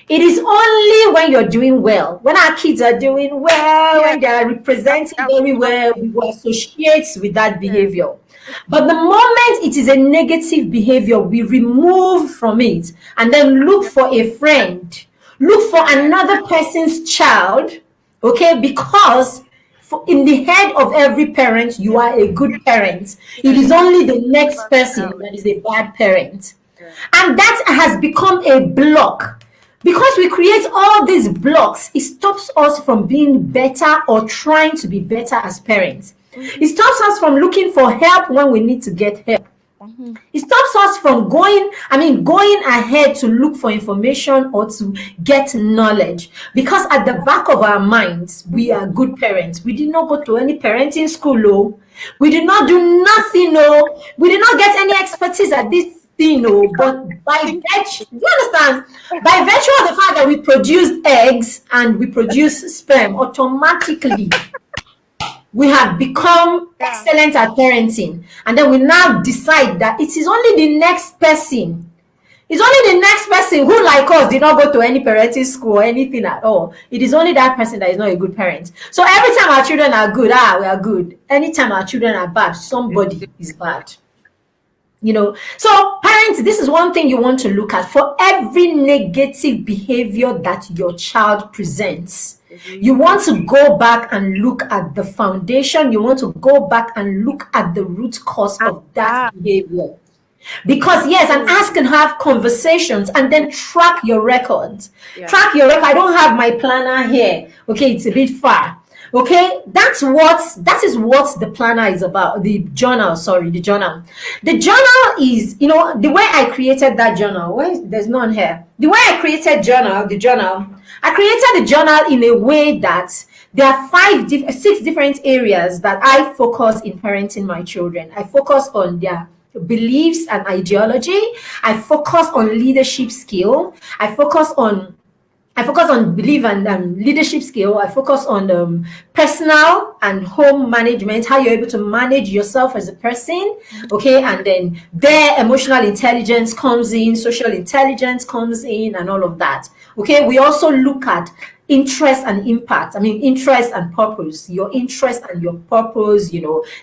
It is only when you're doing well, when our kids are doing well, Yeah. when they are representing That very that well, we will associate with that yeah. behavior. But the moment it is a negative behavior, we remove from it and then look Yeah. for a friend, look for Yeah. another person's child, okay? Because in the head of every parent, you are a good parent. It Yeah. is only the next Never person child. that is a bad parent. Yeah. And that has become a block. Because we create all these blocks, it stops us from being better or trying to be better as parents. It Mm-hmm. stops us from looking for help when we need to get help. Mm-hmm. It stops us from going ahead to look for information or to get knowledge. Because at the back of our minds, we Mm-hmm. are good parents. We did not go to any parenting school, oh. We did not do nothing, oh. We did not get any expertise at this thing, oh. But by Think virtue, you understand? By virtue of the fact that we produce eggs and we produce sperm, automatically we have become yeah. excellent at parenting, and then we now decide that it is only the next person, it's only the next person who, like us, did not go to any parenting school or anything at all. It is only that person that is not a good parent. So every time our children are good, we are good. Anytime our children are bad, It's somebody is bad. So parents, this is one thing you want to look at. For every negative behavior that your child presents, there's you reason. want to go back and look at the foundation. You want to go back and look at the root cause And of that that behavior. Because yes, and oh, ask and have conversations and then track your records. yeah. Track your record. I don't have my planner here. Okay, it's a bit far. Okay, that is what the planner is about. The journal, sorry, the journal. The journal is, the way I created that journal. There's none here. The way I created the journal. I created the journal in a way that there are six different areas that I focus in parenting my children. I focus on their beliefs and ideology. I focus on leadership skill. I focus on belief and leadership skill. I focus on personal and home management, how you're able to manage yourself as a person. Okay, and then their emotional intelligence comes in, social intelligence comes in, and all of that. Okay, we also look at interest and impact. Interest and purpose, your interest and your purpose.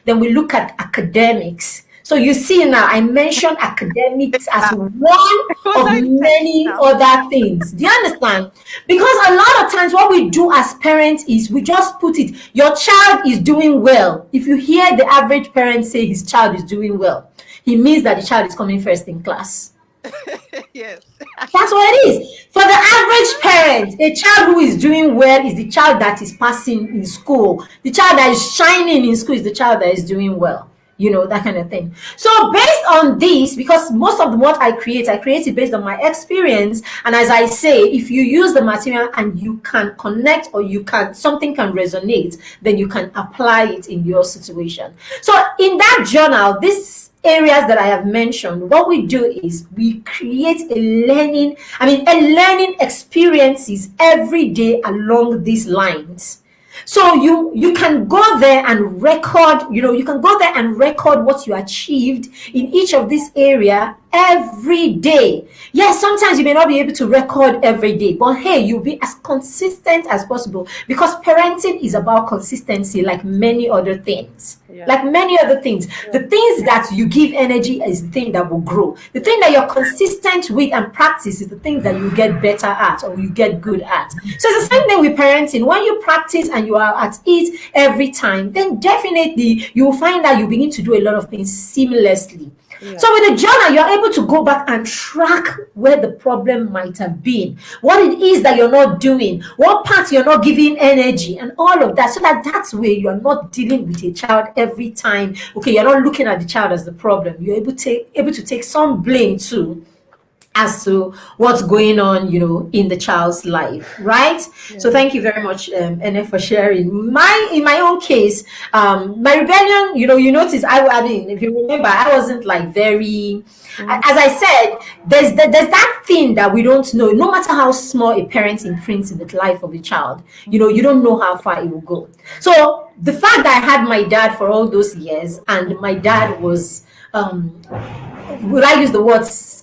Then we look at academics. So you see now, I mentioned academics as Yeah. one Was of I many intentional? other things. Do you understand? Because a lot of times what we do as parents is we just put it, your child is doing well. If you hear the average parent say his child is doing well, he means that the child is coming first in class. Yes. That's what it is. For the average parent, a child who is doing well is the child that is passing in school. The child that is shining in school is the child that is doing well. That kind of thing. So based on this, because most of what I create it based on my experience. And as I say, if you use the material and you can connect or something can resonate, then you can apply it in your situation. So in that journal, this areas that I have mentioned, what we do is we create a learning experiences every day along these lines. So you can go there and record, what you achieved in each of these area every day. Yes, sometimes you may not be able to record every day, but hey, you'll be as consistent as possible, because parenting is about consistency like many other things. Yeah. Like many other things. The things that you give energy is the thing that will grow. The thing that you're consistent with and practice is the thing that you get better at or you get good at. So it's the same thing with parenting. When you practice and you are at it every time, then definitely you will find that you begin to do a lot of things seamlessly. Yeah. So with the journal, you're able to go back and track where the problem might have been, what it is that you're not doing, what part you're not giving energy, and all of that. So that's where you're not dealing with a child every time. Okay, you're not looking at the child as the problem. You're able to take some blame too as to what's going on, in the child's life, right? So Yeah. thank you very much, Ene, for sharing. In my own case, my rebellion, you notice, I mean, if you remember, I wasn't like very, Mhm. as I said, there's that thing that we don't know. No matter how small a parent imprints in the life of a child, you don't know how far it will go. So the fact that I had my dad for all those years, and my dad was, would I use the words,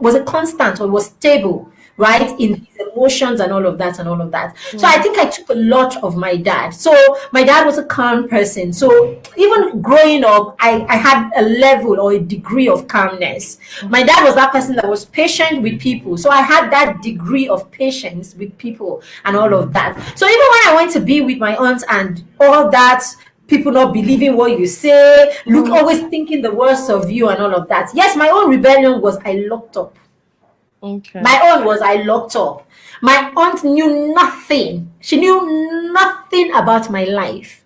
was it constant or was stable, right, in his emotions and all of that and all of that. So I Mhm. think I took a lot of my dad. So my dad was a calm person. So even growing up, I had a level or a degree of calmness. My dad was that person that was patient with people. So I had that degree of patience with people and all of that. So even when I went to be with my aunt and all that, people not believing what you say, look, Mhm. always thinking the worst of you and all of that. Yes, my own rebellion was I locked up. Okay. My own was I locked up. My aunt knew nothing. She knew nothing about my life.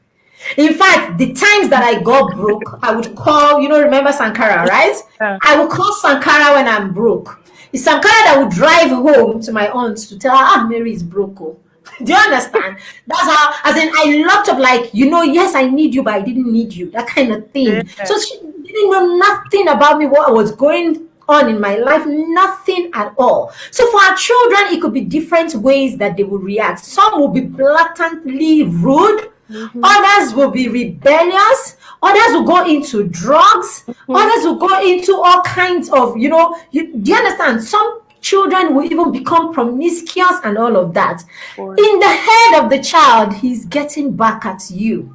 In fact, the times that I got broke, I would call, remember Sankara, right? Yeah. I would call Sankara when I'm broke. It's Sankara that would drive home to my aunt to tell her, Mary is broke. Oh. Do you understand? That's how, as in, I locked up, like, yes, I need you, but I didn't need you. That kind of thing. Yeah. So she didn't know nothing about me, what was going on in my life, nothing at all. So for our children, it could be different ways that they will react. Some will be blatantly rude, Mhm. others will be rebellious, others will go into drugs, Mhm. others will go into all kinds of, do you understand? Some children will even become promiscuous and all of that. Or In the head of the child, he's getting back at you.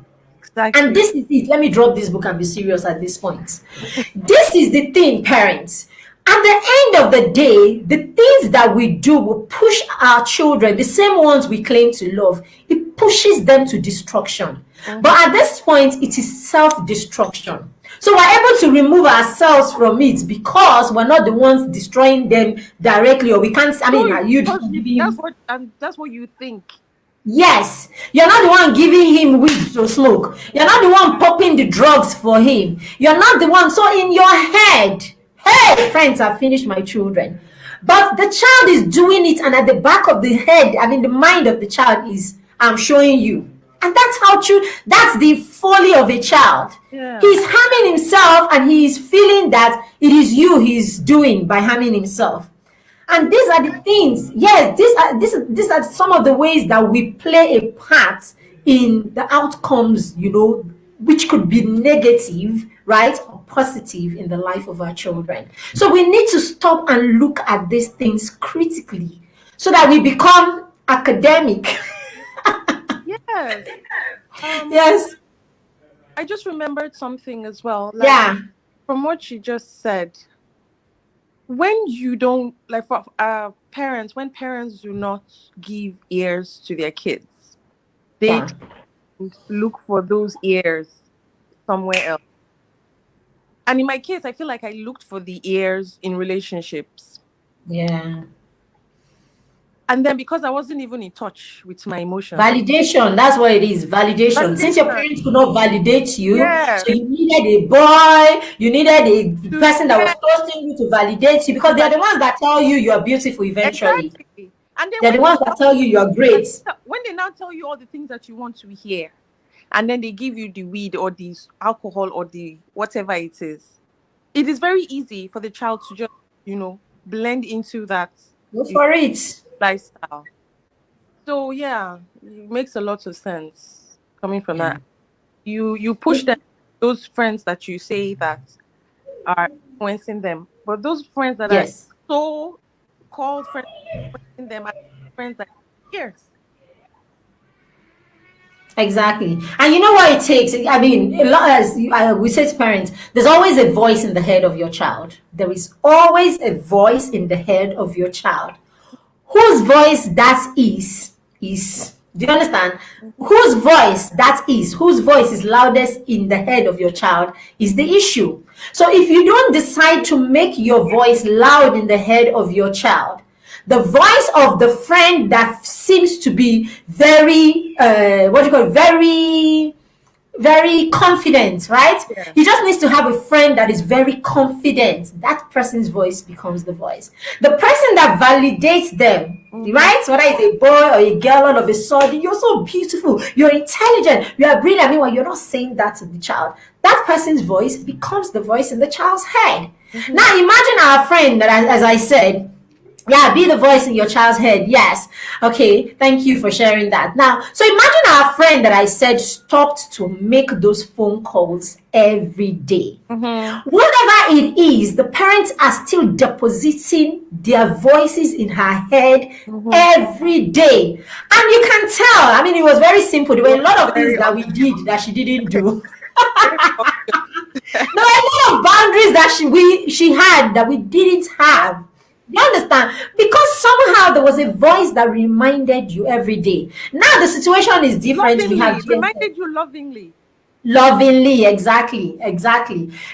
And exactly. this is it. Let me drop this book and be serious at this point. This is the thing, parents. At the end of the day, the things that we do will push our children, the same ones we claim to love, it pushes them to destruction. But Mhm. at this point, it is self destruction. So we're able to remove ourselves from it because we're not the ones destroying them directly, or we can't. I No, mean, it's are you because that's giving? what that's what you think. Yes, you're not the one giving him weed to smoke. You're not the one popping the drugs for him. You're not the one. So in your head, hey, friends, I've finished my children. But the child is doing it, and at the back of the head, I mean, the mind of the child is, I'm showing you. And that's how true, that's the folly of a child. Yeah. He's harming himself, and he is feeling that it is you he's doing by harming himself. And these are the things, yes, these are some of the ways that we play a part in the outcomes, which could be negative, right, or positive in the life of our children. So we need to stop and look at these things critically so that we become academic. Yes. Um, Yes. I just remembered something as well. Like Yeah. from what she just said, when you don't like for parents, when parents do not give ears to their kids, they Yeah. try to look for those ears somewhere else. And in my case, I feel like I looked for the ears in relationships. Yeah. And then because I wasn't even in touch with my emotions, Validation, that's what it is. Validation. Since your validation. parents could not validate you, Yeah. so you needed a boy, you needed a To person that yeah, was trusting you to validate you, to because they're validate. the ones that tell you you're beautiful eventually. Exactly. And then They're the ones that tell you you're great. when they now tell you all the things that you want to hear, and then they give you the weed or the alcohol or the whatever it is very easy for the child to just, blend into that Go you know, for it. lifestyle. So yeah, it makes a lot of sense coming from Yeah. that. You push them, those friends that you say that are influencing them, but those friends that are Yes. so called friends influencing them are friends that years. Exactly. And you know what it takes? I mean, a lot, as we say to parents, there's always a voice in the head of your child. There is always a voice in the head of your child. Whose voice that is, do you understand? Mhm. Whose voice is loudest in the head of your child is the issue. So if you don't decide to make your voice loud in the head of your child, the voice of the friend that seems to be very what do you call it, very confident, right? Yeah. He just needs to have a friend that is very confident. That person's voice becomes the voice. The person that validates them, Mm-hmm. right? Whether it's a boy or a girl, all of a sudden, you're so beautiful, you're intelligent, you are brilliant. Meanwhile, you're not saying that to the child. That person's voice becomes the voice in the child's head. Mm-hmm. Now, imagine our friend that, as I said, yeah, be the voice in your child's head. Yes. Okay. Thank you for sharing that. Now, so imagine our friend that I said stopped to make those phone calls every day. Mm-hmm. Whatever it is, the parents are still depositing their voices in her head Mm-hmm. every day. And you can tell, I mean, it was very simple. There It were was a lot of things very that we obvious. did that she didn't do. Very obvious. There were a lot of boundaries that she had that we didn't have. You understand? Because somehow there was a voice that reminded you every day. Now the situation is different. We have Lovingly. GSM. Reminded you lovingly. Lovingly, exactly.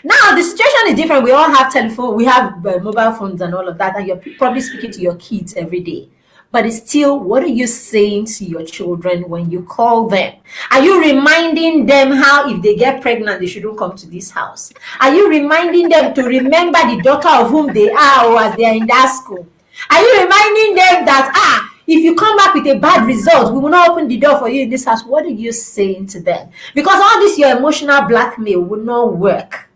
Now the situation is different. We all have telephone, we have mobile phones and all of that, and you're probably speaking to your kids every day. But it's still, what are you saying to your children when you call them? Are you reminding them how if they get pregnant they shouldn't come to this house? Are you reminding them to remember the daughter of whom they are, or as they are in that school? Are you reminding them that if you come back with a bad result, we will not open the door for you in this house? What are you saying to them? Because all this your emotional blackmail will not work.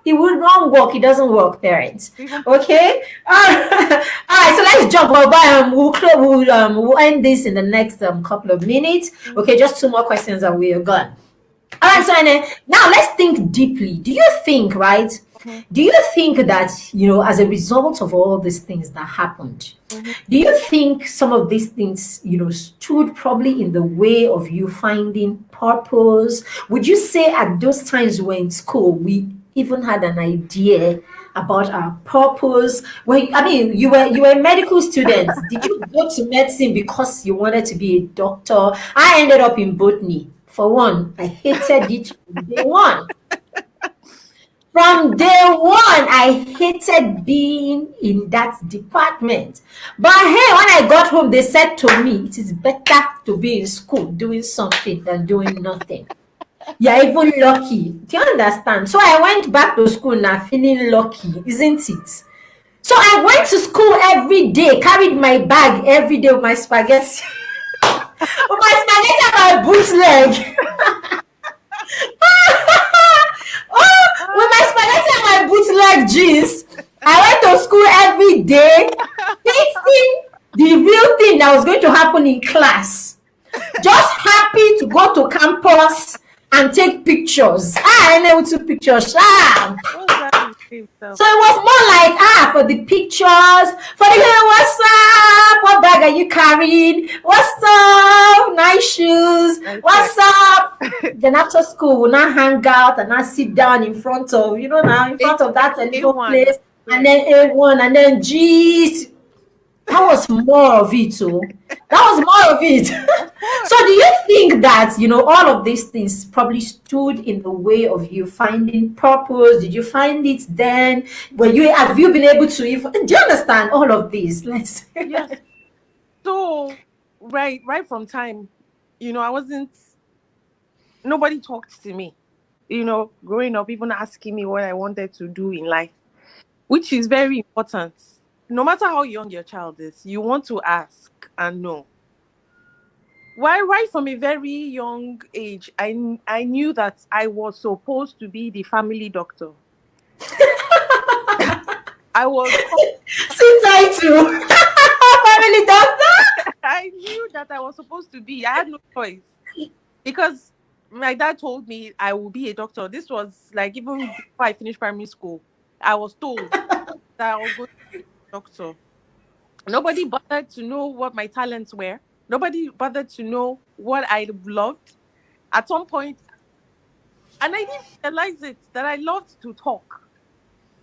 It will not work. It doesn't work, parents. Even Okay. All right. So let's jump. We'll end this in the next couple of minutes. Okay. Just two more questions and we are gone. All right, so now let's think deeply. Do you think, right? mm-hmm. Do you think that, as a result of all these things that happened, Mm-hmm. do you think some of these things, stood probably in the way of you finding purpose? Would you say at those times we were in school, we even had an idea about our purpose? When, I mean, you were a medical student. Did you go to medicine because you wanted to be a doctor? I ended up in botany. For one, I hated it from day one. From day one, I hated being in that department. But hey, when I got home, they said to me, it is better to be in school doing something than doing nothing. You're even lucky. Do you understand? So I went back to school now feeling lucky, isn't it? So I went to school every day, carried my bag every day with my spaghetti. With my spaghetti and my bootleg. Oh, with my spaghetti and my bootleg jeans. I went to school every day, facing the real thing that was going to happen in class. Just happy to go to campus and take pictures. And then we took pictures. What's that in So himself? it was more like, for the pictures, for the, hey, what's up? What bag are you carrying? What's up? Nice shoes. I said, What's up? Then after school, we'll now hang out and now sit down in front of, now in A, front of that telephone A1. place, and Swear. then A1, and then geez, that was more of it, too. That was more of it. Of course. So do you think that, all of these things probably stood in the way of you finding purpose? Did you find it then? Have you been able to even, do you understand all of this? Let's Yes. So right from time, I wasn't nobody talked to me. Growing up, even asking me what I wanted to do in life, which is very important. No matter how young your child is, you want to ask and know. Why, right from a very young age, I knew that I was supposed to be the family doctor. I was, sit tight to family doctor. I knew that I was supposed to be. I had no choice because my dad told me I will be a doctor. This was like even before I finished primary school. I was told that I was going to be a doctor. Nobody bothered to know what my talents were. Nobody bothered to know what I loved. at some point, and I didn't realize it that I loved to talk.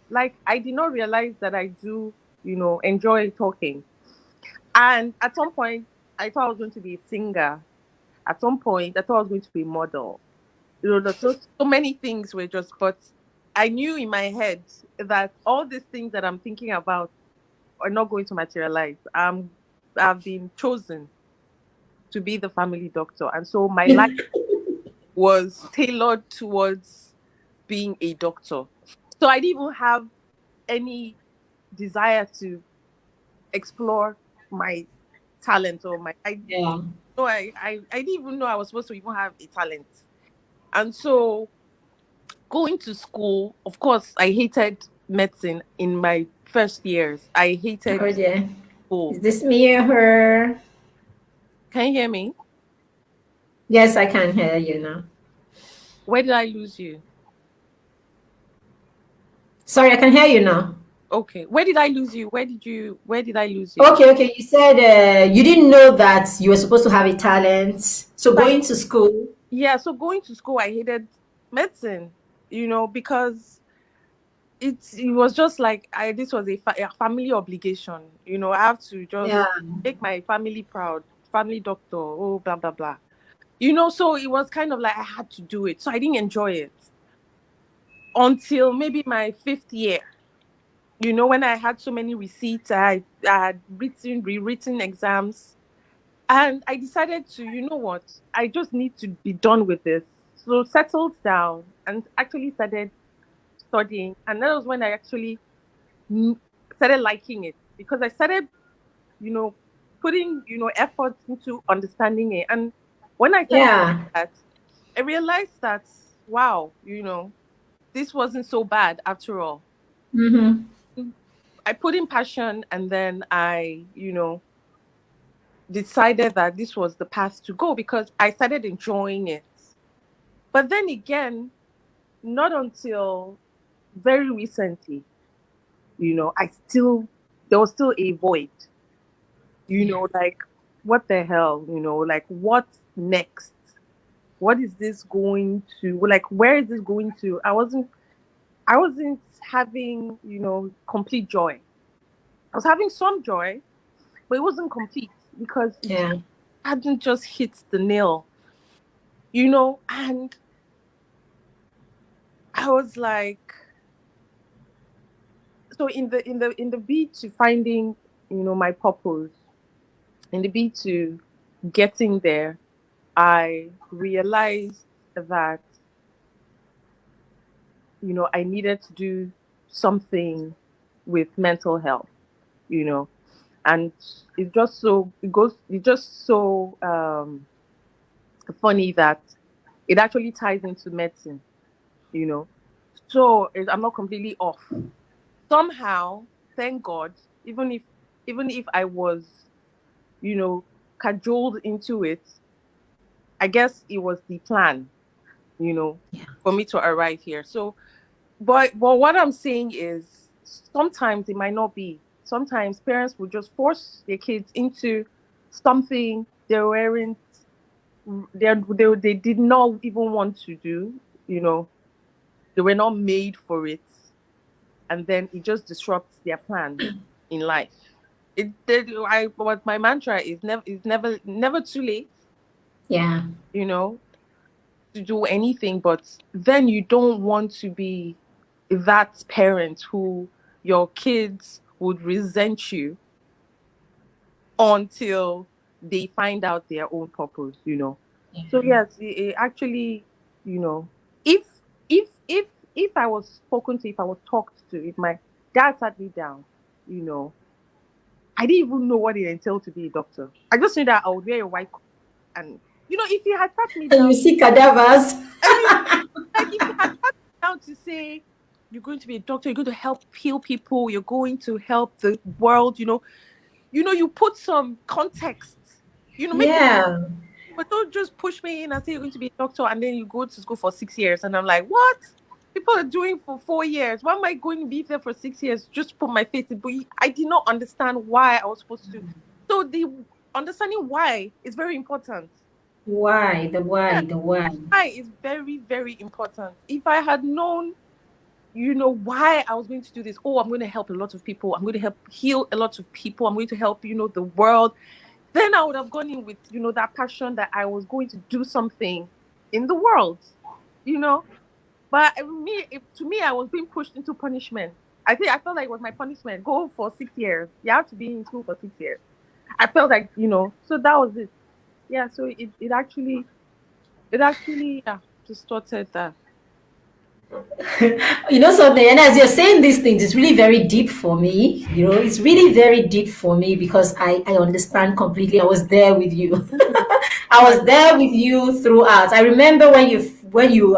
Like I did not realize that I do, enjoy talking. And at some point, I thought I was going to be a singer. At some point, I thought I was going to be a model. There's so many things were just, but I knew in my head that all these things that I'm thinking about are not going to materialize. I've been chosen to be the family doctor, and so my life was tailored towards being a doctor. So I didn't even have any desire to explore my talent or my I Yeah. no I didn't even know I was supposed to even have a talent. And so going to school, of course, I hated medicine in my first years. I hated Oh dear. Is school. this me or her? Can you hear me? Yes, I can hear you now. Where did I lose you? Sorry, I can hear you now. Okay. Where did I lose you? Where did I lose you? Okay, okay. You said you didn't know that you were supposed to have a talent. So Like, going to school. yeah, so going to school I hated medicine, because it was just like this was a family obligation. I have to Yeah. just make my family proud, family doctor, oh blah blah blah. So it was kind of like I had to do it. So I didn't enjoy it until maybe my fifth year. When I had so many receipts, I had rewritten exams, and I decided to, you know what, I just need to be done with this. So settled down and actually started studying, and that was when I actually mm, started liking it because I started, you know, putting, effort into understanding it. And when I started Yeah. that, I realized that, wow, this wasn't so bad after all. Mm-hmm. I put in passion and then I, decided that this was the path to go because I started enjoying it. But then again, not until very recently, there was still a void, like, what the hell, like, what's next? What is this going to, like, where is this going to? I wasn't having, complete joy. I was having some joy, but it wasn't complete because it Yeah. hadn't just hit the nail, and I was like, so in the beat to finding, my purpose, in the beat to getting there, I realized that, I needed to do something with mental health, you know, and it's just so funny that it actually ties into medicine, you know. So I'm not completely off. Somehow, thank God, even if I was, you know, cajoled into it, I guess it was the plan, Yeah. for me to arrive here. So, but what I'm saying is sometimes it might not be. Sometimes parents will just force their kids into something they weren't they did not even want to do, you know. They were not made for it, and then it just disrupts their plans in life. What my mantra is never too late, Yeah. you know, to do anything, but then you don't want to be that parent who your kids would resent you until they find out their own purpose. Yeah. So yes, it actually, you know, if if I was spoken to, if I was talked to, if my dad sat me down, you know, I didn't even know what it entailed to be a doctor. I just knew that I would wear a white coat, and if he had sat me And down, you see cadavers. and like if you had sat down to say you're going to be a doctor, you're going to help heal people, you're going to help the world, you put some context, make it, Yeah. but don't just push me in and say you're going to be a doctor and then you go to school for 6 years and I'm like, what? People are doing for 4 years. Why am I going to be there for 6 years just to put my face in? But I did not understand why I was supposed to. So the understanding why is very important. Why? The Yeah, why? The why? why is very, very important. If I had known, why I was going to do this, oh, I'm going to help a lot of people, I'm going to help heal a lot of people, I'm going to help, the world, then I would have gone in with, that passion that I was going to do something in the world, you know. But to me, I was being pushed into punishment. I think I felt like it was my punishment. Go for 6 years. You have to be in school for 6 years. I felt like, so that was it. Yeah. So it actually, yeah, distorted that. Something, and as you're saying these things, it's really very deep for me. It's really very deep for me because I understand completely. I was there with you. I I was there with you throughout. I remember I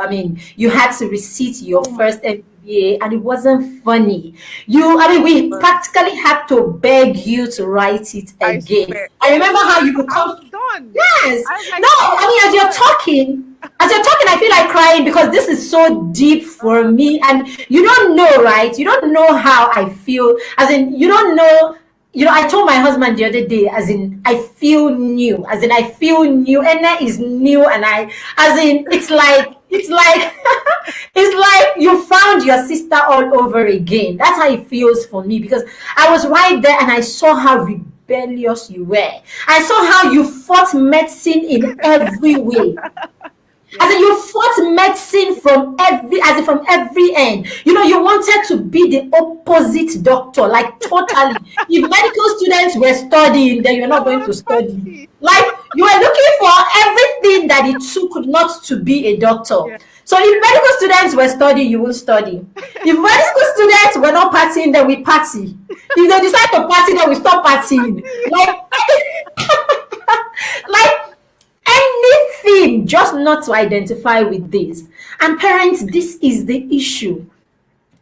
mean, you had to receipt your oh my first MBA, and it wasn't funny. We God. practically had to beg you to write it I again. swear. I remember how Anytime you would I come. was done. Yes. I was No, like, I I'm mean, done. as you're talking, I feel like crying because this is so deep for Uh, me. And you don't know, right? You don't know how I feel. As in, you don't know. I told my husband the other day, as in, I feel new. As in, I feel new. Enna is new. And as in, it's like, it's like you found your sister all over again. That's how it feels for me because I was right there and I saw how rebellious you were. I saw how you fought medicine in every way. As yeah. in, you fought medicine from every end. You wanted to be the opposite doctor, like totally. If medical students were studying, then you're I not would going to have study. party. Like you were looking for everything that it took not to be a doctor. Yeah. So if medical students were studying, you will study. If medical students were not partying, then we party. If they decide to party, then we stop partying. Like anything just not to identify with this. And parents, this is the issue.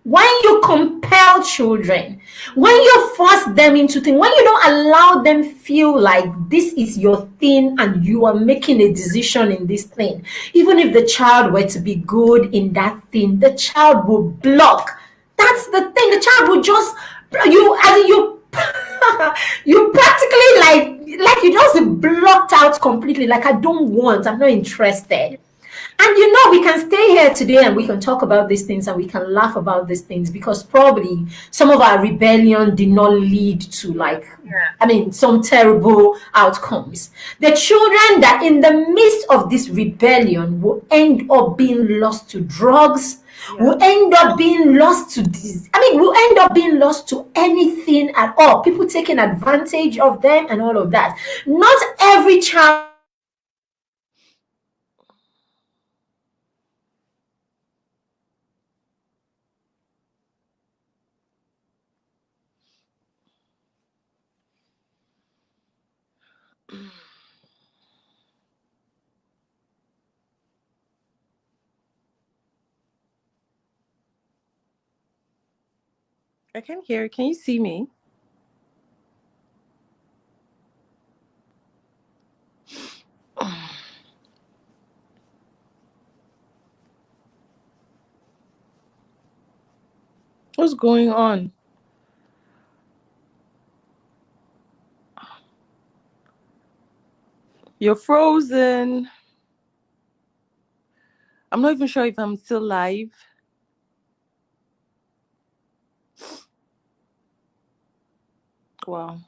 When you compel children, when you force them into things, when you don't allow them feel like this is your thing and you are making a decision in this thing, even if the child were to be good in that thing, the child will block. Yeah. That's the thing. The child will just you as in you you practically like you just blocked out completely. Like I'm not interested. Yeah. And we can stay here today and we can talk about these things and we can laugh about these things because probably some of our rebellion did not lead to some terrible outcomes. The children that in the midst of this rebellion will end up being lost to drugs, Yeah. will end up being lost to this. Will end up being lost to anything at all. People taking advantage of them and all of that. Not every child I can hear. Can you see me? What's going on? You're frozen. I'm not even sure if I'm still live. Wow.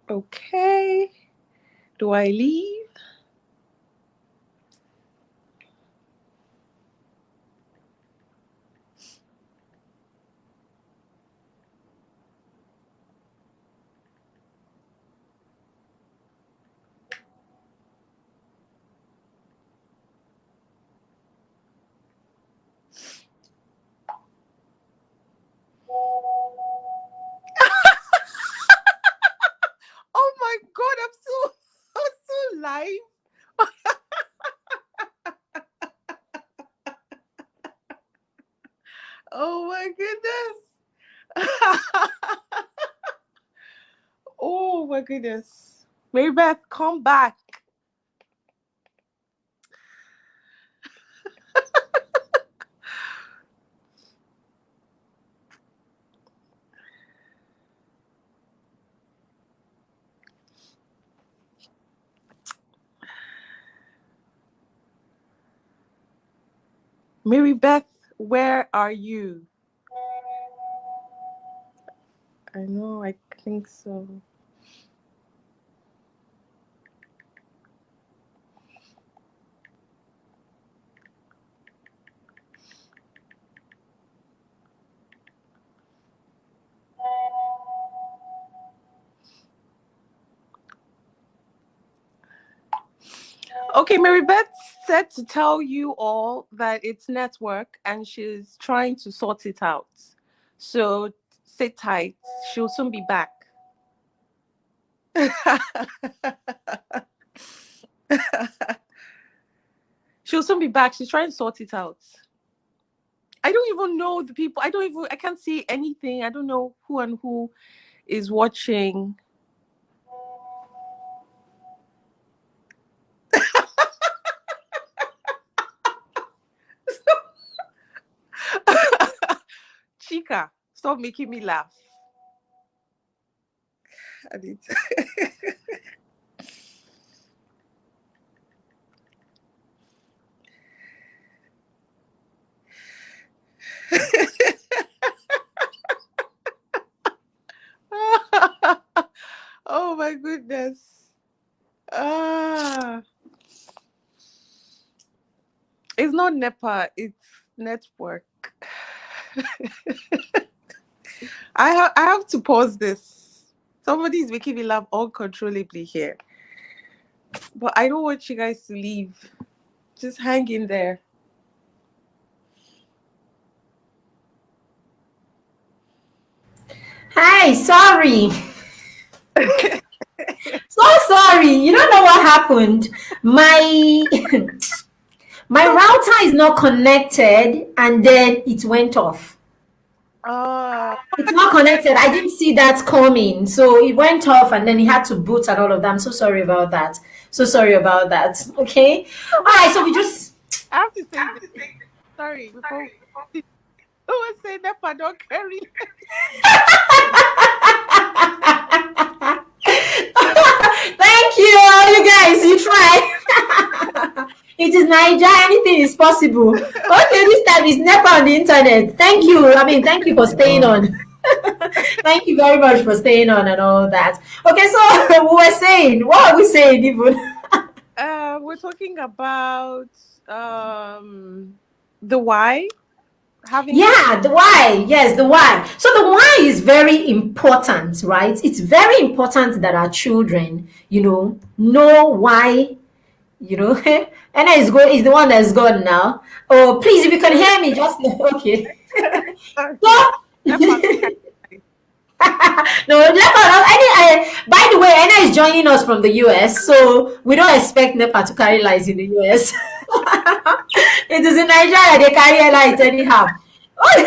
Okay. Do I leave? my god, I'm so live. Oh my goodness. Oh my goodness. Mary Beth, come back. Mary Beth, where are you? I know, I think so. Okay, Mary Beth said to tell you all that it's network and she's trying to sort it out. So sit tight. She'll soon be back. She'll soon be back. She's trying to sort it out. I don't even know the people. I can't see anything. I don't know who and who is watching. Chica, stop making me laugh. I need to... Oh my goodness. It's not NEPA, it's network. I have to pause this. Somebody is making me laugh uncontrollably here. But I don't want you guys to leave. Just hang in there. Hi, sorry. So sorry. You don't know what happened. My my router is not connected and then it went off. Ah, It's not connected. I didn't see that coming. So it went off and then it had to boot and all of that. I'm so sorry about that. So sorry about that. Okay. All right. So we just. I have to say this. Sorry, before who was saying NEPA don't carry. Thank you, you guys. You try. It is Niger. Anything is possible. Okay, this time it's never on the internet. Thank you. I mean, thank you for staying on. Thank you very much for staying on and all that. Okay, so we were saying, what are we saying even? We're talking about the why. Yeah, the why. Yes, the why. So the why is very important, right? It's very important that our children, know why, Anna is the one that's gone now. Oh, please, if you can hear me, just okay. So no, Nepa. By the way, Anna is joining us from the US, so we don't expect Nepa to carry lights in the US. It is in Nigeria they carry lights anyhow. All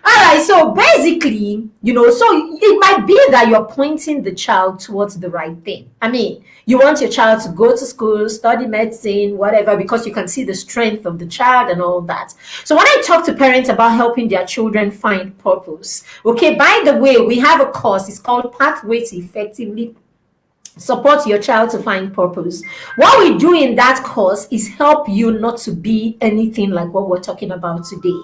right, so basically, so it might be that you're pointing the child towards the right thing. I mean, you want your child to go to school, study medicine, whatever, because you can see the strength of the child and all that. So when I talk to parents about helping their children find purpose, okay, by the way, we have a course. It's called Pathway to Effectively Support Your Child to Find Purpose. What we do in that course is help you not to be anything like what we're talking about today.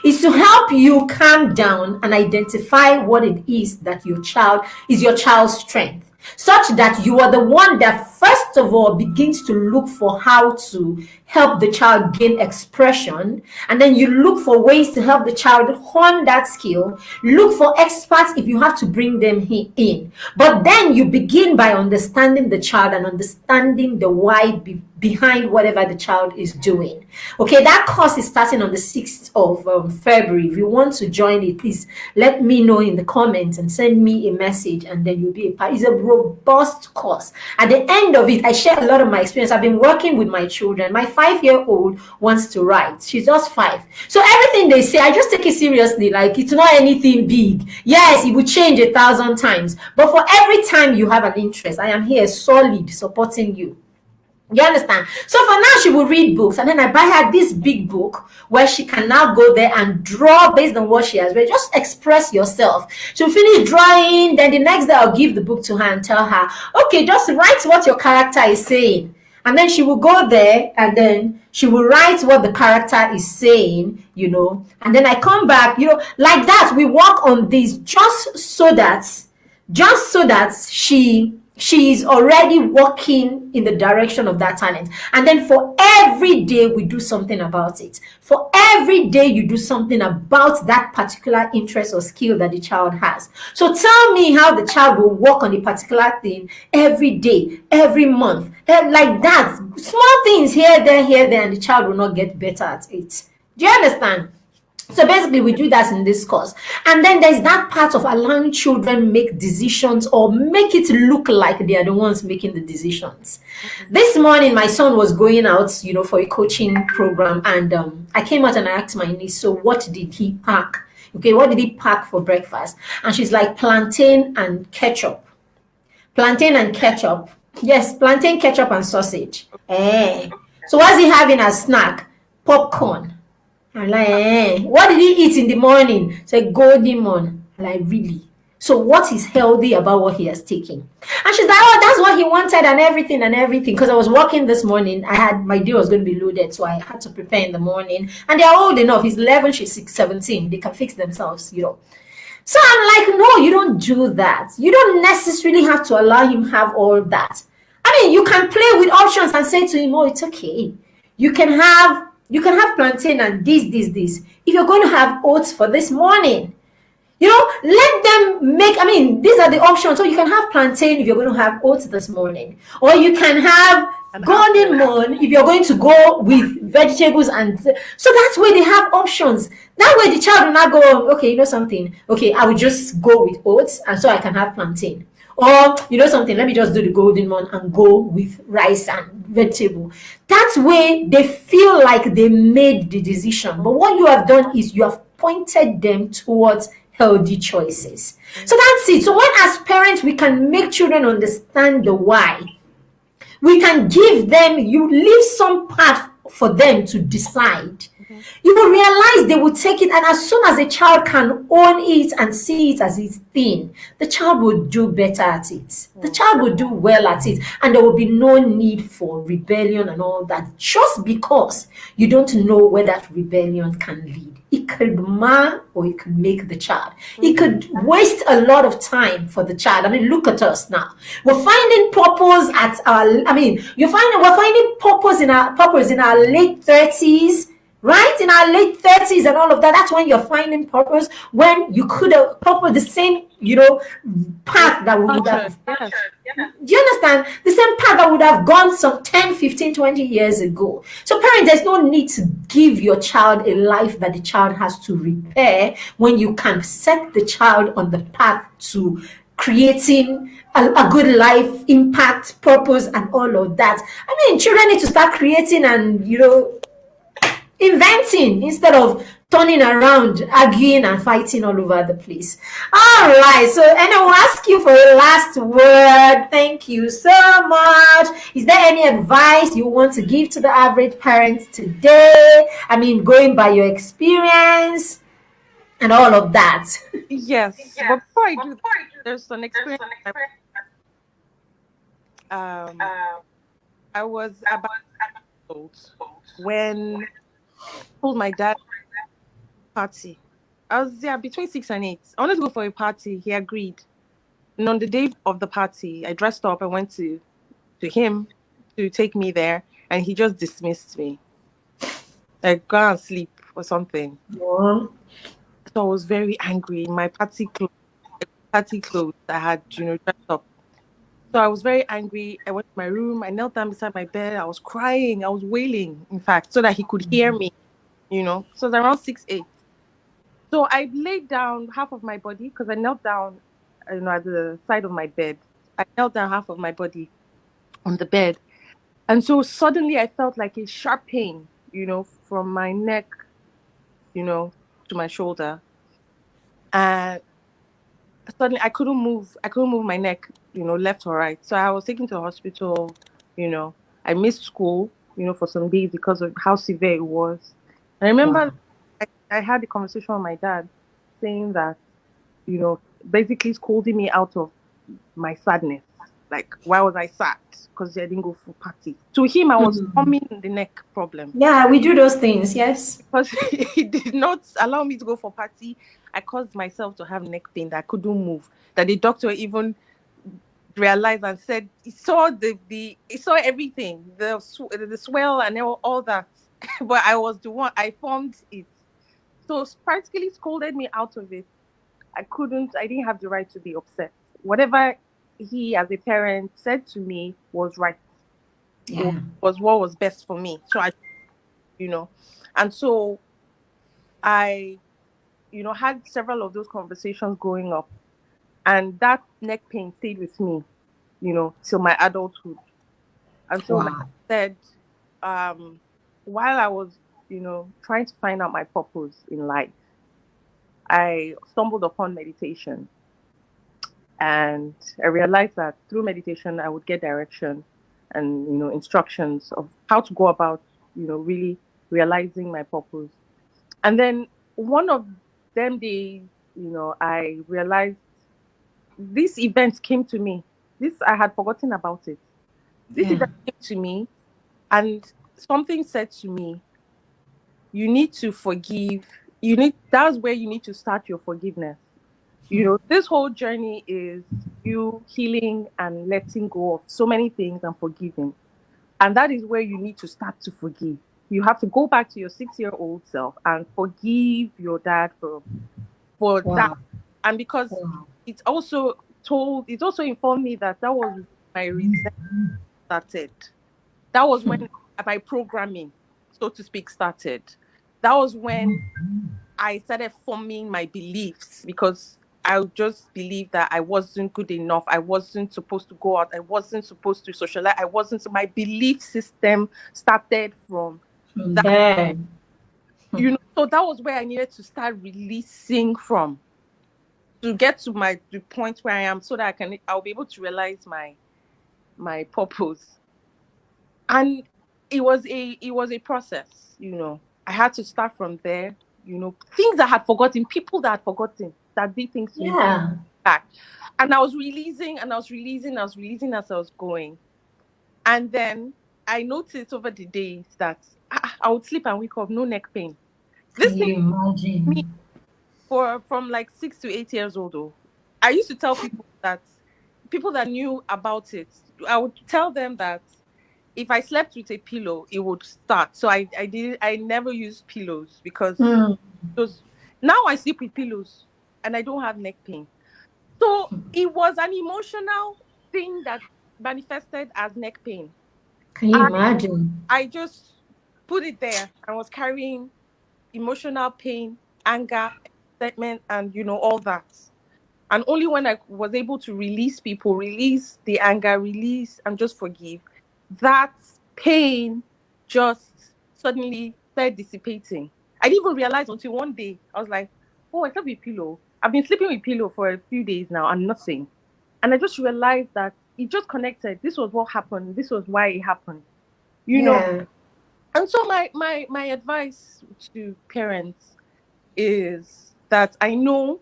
Is to help you calm down and identify what it is that your child's strength, such that you are the one that first of all begins to look for how to help the child gain expression, and then you look for ways to help the child hone that skill. Look for experts if you have to bring them in, but then you begin by understanding the child and understanding the why behind whatever the child is doing. Okay, that course is starting on the 6th of February. If you want to join it, please let me know in the comments and send me a message, and then you'll be a part. It's a robust course. At the end of it, I share a lot of my experience. I've been working with my children. My 5-year-old wants to write. She's just 5. So everything they say, I just take it seriously. Like, it's not anything big. Yes, it will change 1,000 times. But for every time you have an interest, I am here solid supporting you. You understand? So for now, she will read books, and then I buy her this big book where she can now go there and draw based on what she has read. Just express yourself. She'll finish drawing, then the next day I'll give the book to her and tell her, okay, just write what your character is saying. And then she will go there and then she will write what the character is saying, and then I come back, like that. We work on this just so that she is already walking in the direction of that talent. And then for every day we do something about it. For every day you do something about that particular interest or skill that the child has. So tell me how the child will work on a particular thing every day, every month, like that. Small things here, there, and the child will not get better at it. Do you understand? So basically, we do that in this course. And then there's that part of allowing children make decisions or make it look like they are the ones making the decisions. This morning, my son was going out, for a coaching program. And I came out and I asked my niece, so what did he pack? Okay, what did he pack for breakfast? And she's like, plantain and ketchup. Plantain and ketchup. Yes, plantain, ketchup, and sausage. So what's he having as snack? Popcorn. I'm like, what did he eat in the morning? It's like golden morn. I'm like, really? So what is healthy about what he has taken? And she's like, oh, that's what he wanted and everything. Because I was working this morning. My day was going to be loaded, so I had to prepare in the morning. And they're old enough. He's 11, she's 17. They can fix themselves, So I'm like, no, you don't do that. You don't necessarily have to allow him have all that. I mean, you can play with options and say to him, oh, it's okay. You can have plantain and this. If you're going to have oats for this morning, let them make, these are the options. So you can have plantain if you're going to have oats this morning. Or you can have golden morn if you're going to go with vegetables. And so that's where they have options. That way the child will not go, okay, you know something? Okay, I will just go with oats and so I can have plantain. Or, something, let me just do the golden one and go with rice and vegetable. That way, they feel like they made the decision. But what you have done is you have pointed them towards healthy choices. So that's it. So when as parents, we can make children understand the why. We can give them, you leave some path for them to decide. You will realize they will take it, and as soon as a child can own it and see it as its thing, the child will do better at it. The child will do well at it, and there will be no need for rebellion and all that, just because you don't know where that rebellion can lead. It could mar or it could make the child. It could waste a lot of time for the child. Look at us now. We're finding purpose we're finding purpose in our late 30s. Right? In our late 30s and all of that, that's when you're finding purpose, when you could have purpose the same, path that we would have. Yes. Do you understand? The same path that would have gone some 10, 15, 20 years ago. So parents, there's no need to give your child a life that the child has to repair when you can set the child on the path to creating a good life, impact, purpose, and all of that. Children need to start creating and, inventing instead of turning around, arguing and fighting all over the place. All right, so and I will ask you for a last word. Thank you so much. Is there any advice you want to give to the average parents today? Going by your experience and all of that. Yes, but before I do that, there's an experience. I was about when I told my dad party. I was between 6 and 8. I wanted to go for a party. He agreed. And on the day of the party, I dressed up. I went to him to take me there, and he just dismissed me. Like, go and sleep or something. Yeah. So I was very angry. My party clothes I had, dressed up. So I was very angry. I went to my room. I knelt down beside my bed. I was crying. I was wailing, in fact, so that he could hear me, So it was around 6, 8. So I laid down half of my body because I knelt down, at the side of my bed. I knelt down half of my body on the bed. And so suddenly I felt like a sharp pain, from my neck, to my shoulder. And suddenly I couldn't move my neck, left or right. So I was taken to the hospital. you know I missed school, for some days because of how severe it was. And I remember Wow. I had a conversation with my dad saying that, basically scolding me out of my sadness. Like, why was I sad? Because I didn't go for party. To him, I was Mhm. forming the neck problem Yeah, we do those things. Yes. because he did not allow me to go for party. I caused myself to have neck pain that I couldn't move. That the doctor even realized and said he saw he saw everything, the swell and all that. But I was the one, I formed it. So practically scolded me out of it. I didn't have the right to be upset. Whatever he as a parent said to me was right, Yeah. was what was best for me. So you know, and so I, had several of those conversations growing up, and that neck pain stayed with me, till my adulthood. And so, like Wow. I said, um, while I was, trying to find out my purpose in life, I stumbled upon meditation. And I realized that through meditation, I would get direction and, instructions of how to go about, really realizing my purpose. And then one of them days, I realized this event came to me. I had forgotten about it. This Yeah. event came to me, and something said to me, you need to forgive. That's where you need to start your forgiveness. This whole journey is you healing and letting go of so many things and forgiving. And that is where you need to start to forgive. You have to go back to your 6-year-old self and forgive your dad for that. Wow. And because Wow. it also informed me that that was my resentment started. That was when my programming, so to speak, started. That was when I started forming my beliefs because I just believed that I wasn't good enough. I wasn't supposed to go out. I wasn't supposed to socialize. My belief system started from From that, there. So that was where I needed to start releasing from to get to the point where I am so that I'll be able to realize my purpose. And it was a process. I had to start from there. Things I had forgotten, people that had forgotten that did things to me Yeah. back. And I was releasing and I was releasing, I was releasing as I was going. And then I noticed over the days that I would sleep and wake up, no neck pain. This Can thing you me imagine? from like 6 to 8 years old though. I used to tell people that knew about it, I would tell them that if I slept with a pillow, it would start. So I never used pillows because Mm. those now I sleep with pillows and I don't have neck pain. So it was an emotional thing that manifested as neck pain. Can you I imagine? I just put it there. I was carrying emotional pain, anger, excitement, and all that. And only when I was able to release people, release the anger, release and just forgive, that pain just suddenly started dissipating. I didn't even realize until one day I was like, oh, I slept with pillow. I've been sleeping with pillow for a few days now and nothing. And I just realized that it just connected. This was what happened. This was why it happened. You know. Yeah. And so my advice to parents is that I know,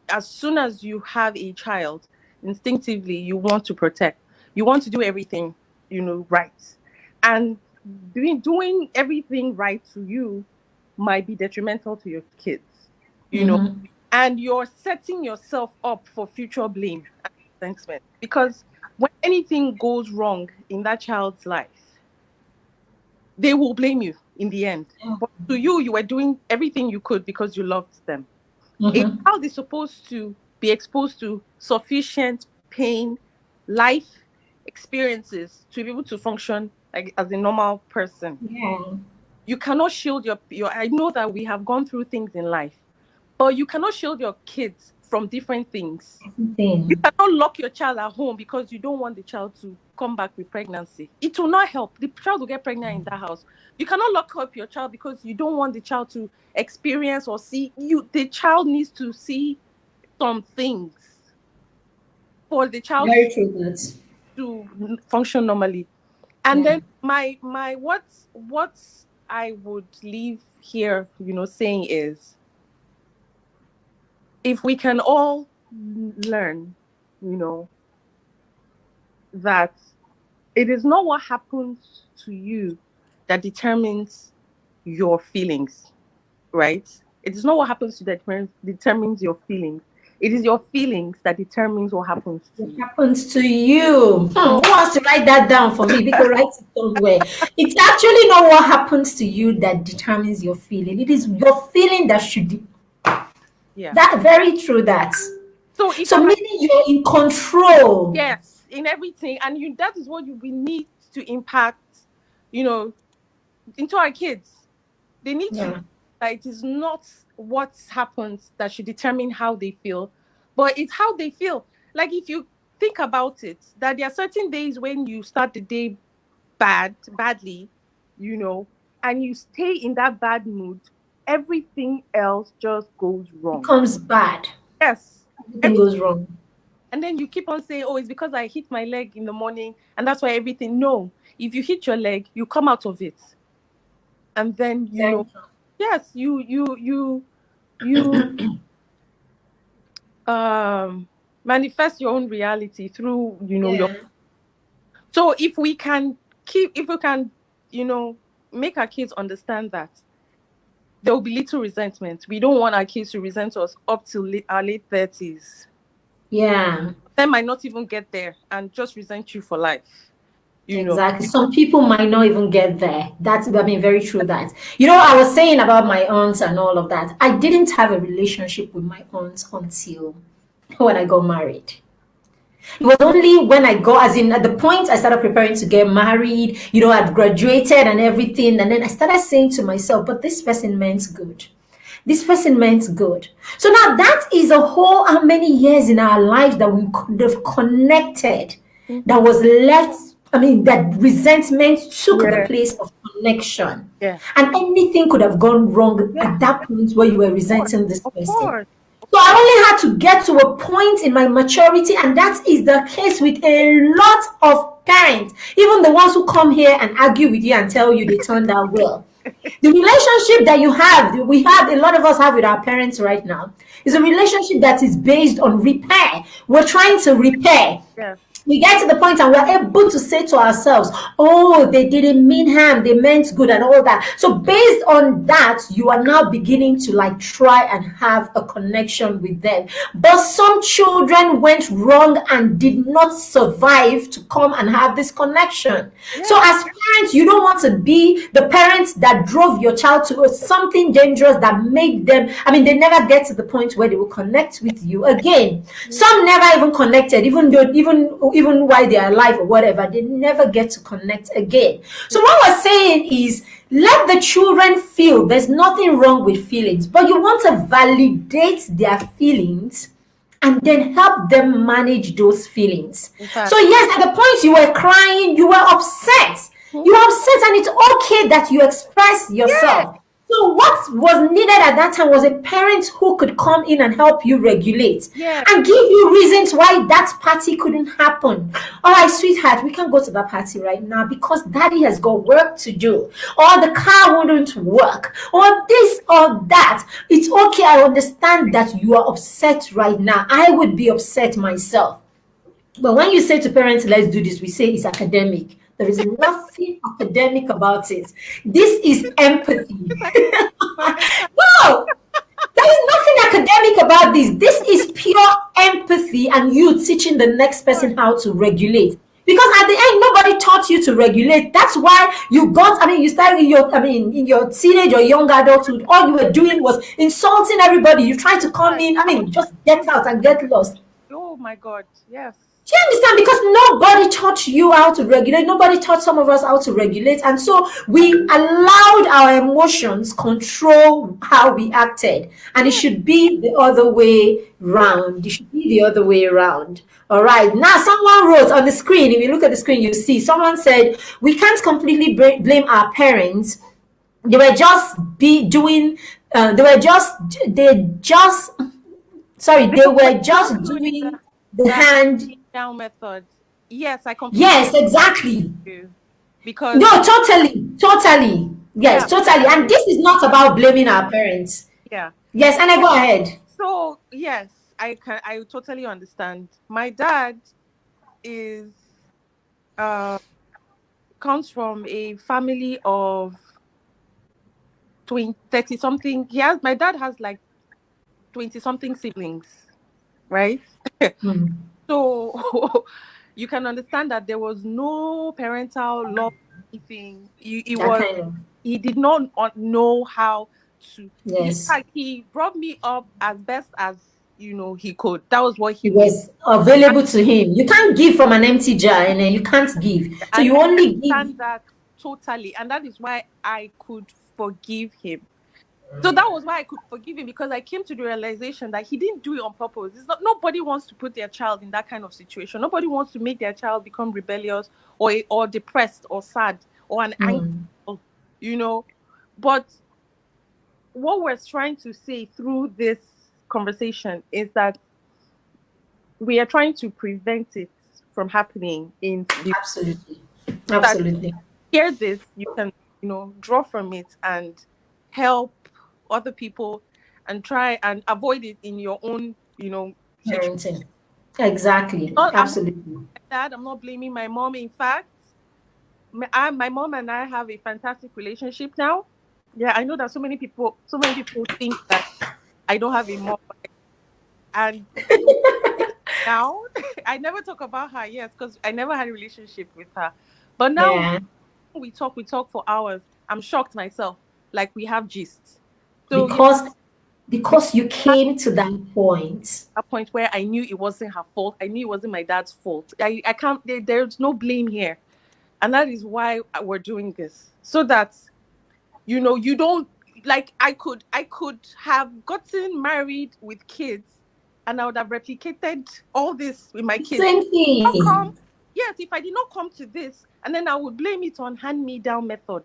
as soon as you have a child, instinctively you want to protect. You want to do everything, right. And doing everything right to you might be detrimental to your kids, you know, Mm-hmm. and you're setting yourself up for future blame and resentment. Because when anything goes wrong in that child's life, they will blame you in the end. But to you, you were doing everything you could because you loved them. A Mm-hmm. child is supposed to be exposed to sufficient pain, life experiences to be able to function like as a normal person. Yeah. You cannot shield your I know that we have gone through things in life, but you cannot shield your kids from different things. You Thing. cannot lock your child at home because you don't want the child to come back with pregnancy. It will not help. The child will get pregnant in that house. You cannot lock up your child because you don't want the child to experience or see you. The child needs to see some things for the child Very true. That. to function normally. And Yeah. then my what I would leave here, saying is, if we can all learn, you know, that it is not what happens to you that determines your feelings, right? It is not what happens to you that determines your feelings. It is your feelings that determines what happens to What you. happens to you? Who So wants to write that down for me? Because write it somewhere. It's actually not what happens to you that determines your feeling. It is your feeling that should. yeah. That very true. That. So if So I'm meaning you're in control. yes, in everything, and that is what we need to impact, you know, into our kids. They need to Yeah. that it is not what happens that should determine how they feel, but it's how they feel. Like if you think about it, that there are certain days when you start the day badly, you know, and you stay in that bad mood, everything else just goes wrong. Becomes bad. Yes. Everything Everything, goes wrong. and then you keep on saying, oh, it's because I hit my leg in the morning and that's why everything. No, if you hit your leg, you come out of it. And then, Very yes, you um manifest your own reality through, your. Yeah. So if we can, you know, make our kids understand that there will be little resentment. We don't want our kids to resent us up till our late 30s. Yeah. They might not even get there and just resent you for life. You know. Exactly. Some people might not even get there. That's, I mean, very true that. I was saying about my aunts and all of that. I didn't have a relationship with my aunts until when I got married. It was only when I got, as in at the point I started preparing to get married, I'd graduated and everything. And then I started saying to myself, but this person meant good. This person meant good. So now that is a whole how many years in our lives that we could have connected that Mhm. was left. I mean, that resentment took the Yeah, place of connection. yeah, And anything could have gone wrong yeah. at that point where you were Of course, resenting this of person. course, of So I course. only had to get to a point in my maturity, and that is the case with a lot of parents, even the ones who come here and argue with you and tell you they turned out well. The relationship that we have, a lot of us have with our parents right now, is a relationship that is based on repair. We're trying to repair. Yeah, We get to the point and we're able to say to ourselves, oh, they didn't mean harm, they meant good and all that. So based on that, you are now beginning to like try and have a connection with them. But some children went wrong and did not survive to come and have this connection. So yeah, as parents, you don't want to be the parents that drove your child to something dangerous that made them, I mean, they never get to the point where they will connect with you again. yeah, Some never even connected, even though even while they're alive or whatever, they never get to connect again. So what we're saying is, let the children feel. There's nothing wrong with feelings, but you want to validate their feelings and then help them manage those feelings. in So fact. yes, at the point you were crying, you were upset. You Mhm. were upset, and it's okay that you express Yeah, yourself. So what was needed at that time was a parent who could come in and help you regulate yeah, and give you reasons why that party couldn't happen. All right, sweetheart, we can't go to that party right now because daddy has got work to do, or the car wouldn't work, or this or that. It's okay. I understand that you are upset right now. I would be upset myself. But when you say to parents, let's do this, we say it's academic. There is nothing academic about it. This is empathy. it's like my No, there is nothing academic about this. This is pure empathy and you teaching the next God. person how to regulate. Because at the end, nobody taught you to regulate. That's why you got, I mean, you started in your teenage or young adulthood, all you were doing was insulting everybody. You tried to come God. in, I mean, just get out and get lost. Oh my God. Yes. Do you understand? Because nobody taught you how to regulate. Nobody taught some of us how to regulate. And so we allowed our emotions control how we acted. And it Yeah, should be the other way yeah. round. It should be the other way around. All right. Now, someone wrote on the screen, if you look at the screen, you see someone said, we can't completely blame our parents. They were just be doing, they just, sorry, They they were were just just doing doing the the hand. down method. Yes, I completely Yes, exactly. agree because No, totally, totally. yeah, Yes, totally. And this is not about blaming our parents. yeah. Yes, and I go ahead. So yes, I totally understand. My dad is uh comes from a family of 20, 30 something. My dad has like 20 something siblings, right? Hmm, So you can understand that there was no parental love, anything. that kind of, He did not know how to. In yes. fact, he brought me up as best as he could. That was what he It knew. was available to him. You can't give from an empty jar, and then you can't give. So And you I only give. understand that totally. And that is why I could forgive him. So that was why I could forgive him, because I came to the realization that he didn't do it on purpose. It's not, nobody wants to put their child in that kind of situation. Nobody wants to make their child become rebellious or depressed or sad or an angry, Hmm, you know. But what we're trying to say through this conversation is that we are trying to prevent it from happening in the absolutely. that Absolutely. hear this, you can, draw from it and help other people and try and avoid it in your own, situation. Parenting. Exactly. I'm not Absolutely. like that. I'm not blaming my mom. In fact, my mom and I have a fantastic relationship now. Yeah, I know that so many people think that I don't have a mom, and now I never talk about her. Yes, because I never had a relationship with her, but now Yeah. we talk for hours. I'm shocked myself. Like we have gist. So yeah, Because we you had came to that point. a point where I knew it wasn't her fault. I knew it wasn't my dad's fault. I can't. There's no blame here, and that is why we're doing this, so that you don't, like, I could have gotten married with kids, and I would have replicated all this with my kids. Same How come? thing. Yes, if I did not come to this, and then I would blame it on hand me down method,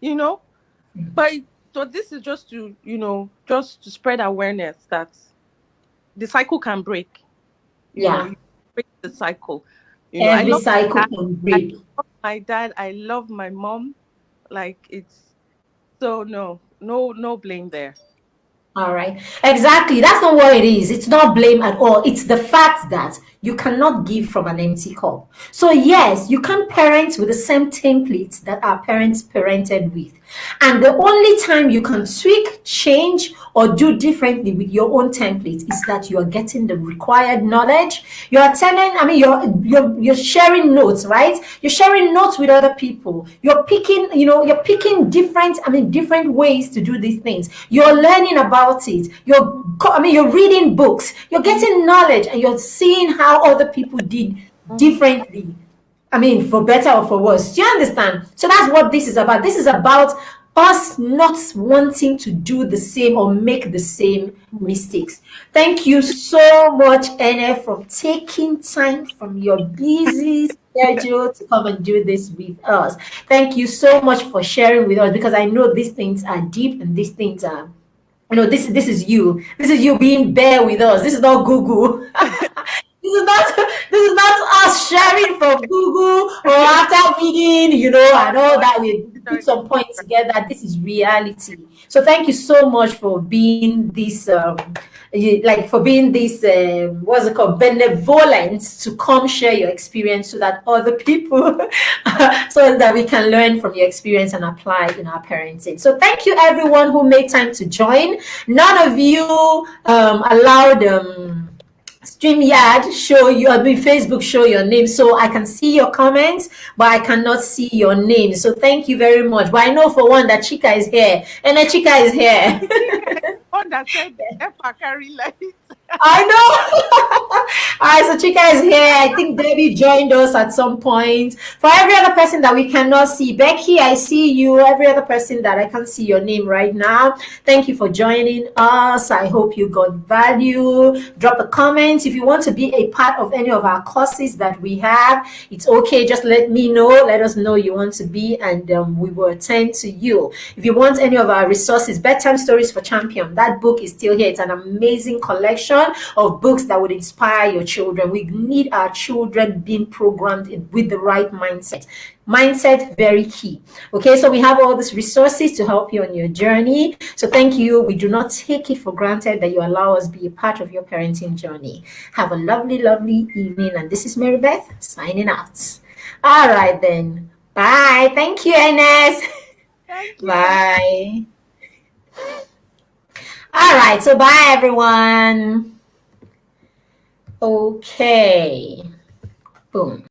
you know. But so this is just to spread awareness that the cycle can break. Yeah. You break the cycle. I Every love cycle my dad. can I break. love my dad. I love my mom. Like it's so no blame there. All right. Exactly. That's not what it is. It's not blame at all. It's the fact that you cannot give from an empty cup. So, yes, you can parent with the same templates that our parents parented with. And the only time you can tweak, change, or do differently with your own template is that you are getting the required knowledge. You are telling, I mean, you're sharing notes, right? You're sharing notes with other people. You're picking different ways to do these things. You're learning about it. You're reading books. You're getting knowledge, and you're seeing how other people did Mm-hmm. differently. I mean, for better or for worse. Do you understand? So that's what this is about. This is about us not wanting to do the same or make the same mistakes. Thank you so much, NF, for taking time from your busy schedule to come and do this with us. Thank you so much for sharing with us, because I know these things are deep, and these things are, this is you. This is you being bare with us. This is not Google. This is not this is not us sharing from Google or after reading, or, and all or that. We put some points together. This is reality. So thank you so much for being this for being this what's it called, benevolent, to come share your experience so that other people so that we can learn from your experience and apply in our parenting. So thank you everyone who made time to join. None of you allowed StreamYard show you, I mean Facebook show your name, so I can see your comments, but I cannot see your name. So thank you very much. But I know for one that Chika is here, and then Chika is here. on that said, F carry light. I know. All right, so Chika is here. I think Debbie joined us at some point. For every other person that we cannot see, Becky, I see you. Every other person that I can't see your name right now, thank you for joining us. I hope you got value. Drop a comment. If you want to be a part of any of our courses that we have, it's okay. Just let me know. Let us know you want to be, and we will attend to you. If you want any of our resources, Bedtime Stories for Champion, that book is still here. It's an amazing collection of books that would inspire your children. We need our children being programmed with the right mindset. Mindset, very key. Okay, so we have all these resources to help you on your journey. So thank you. We do not take it for granted that you allow us be a part of your parenting journey. Have a lovely, lovely evening. And this is Mary Beth signing out. All right, then. Bye. Thank you, Ernest. Thank you. Bye. All right, so bye, everyone. Okay. Boom.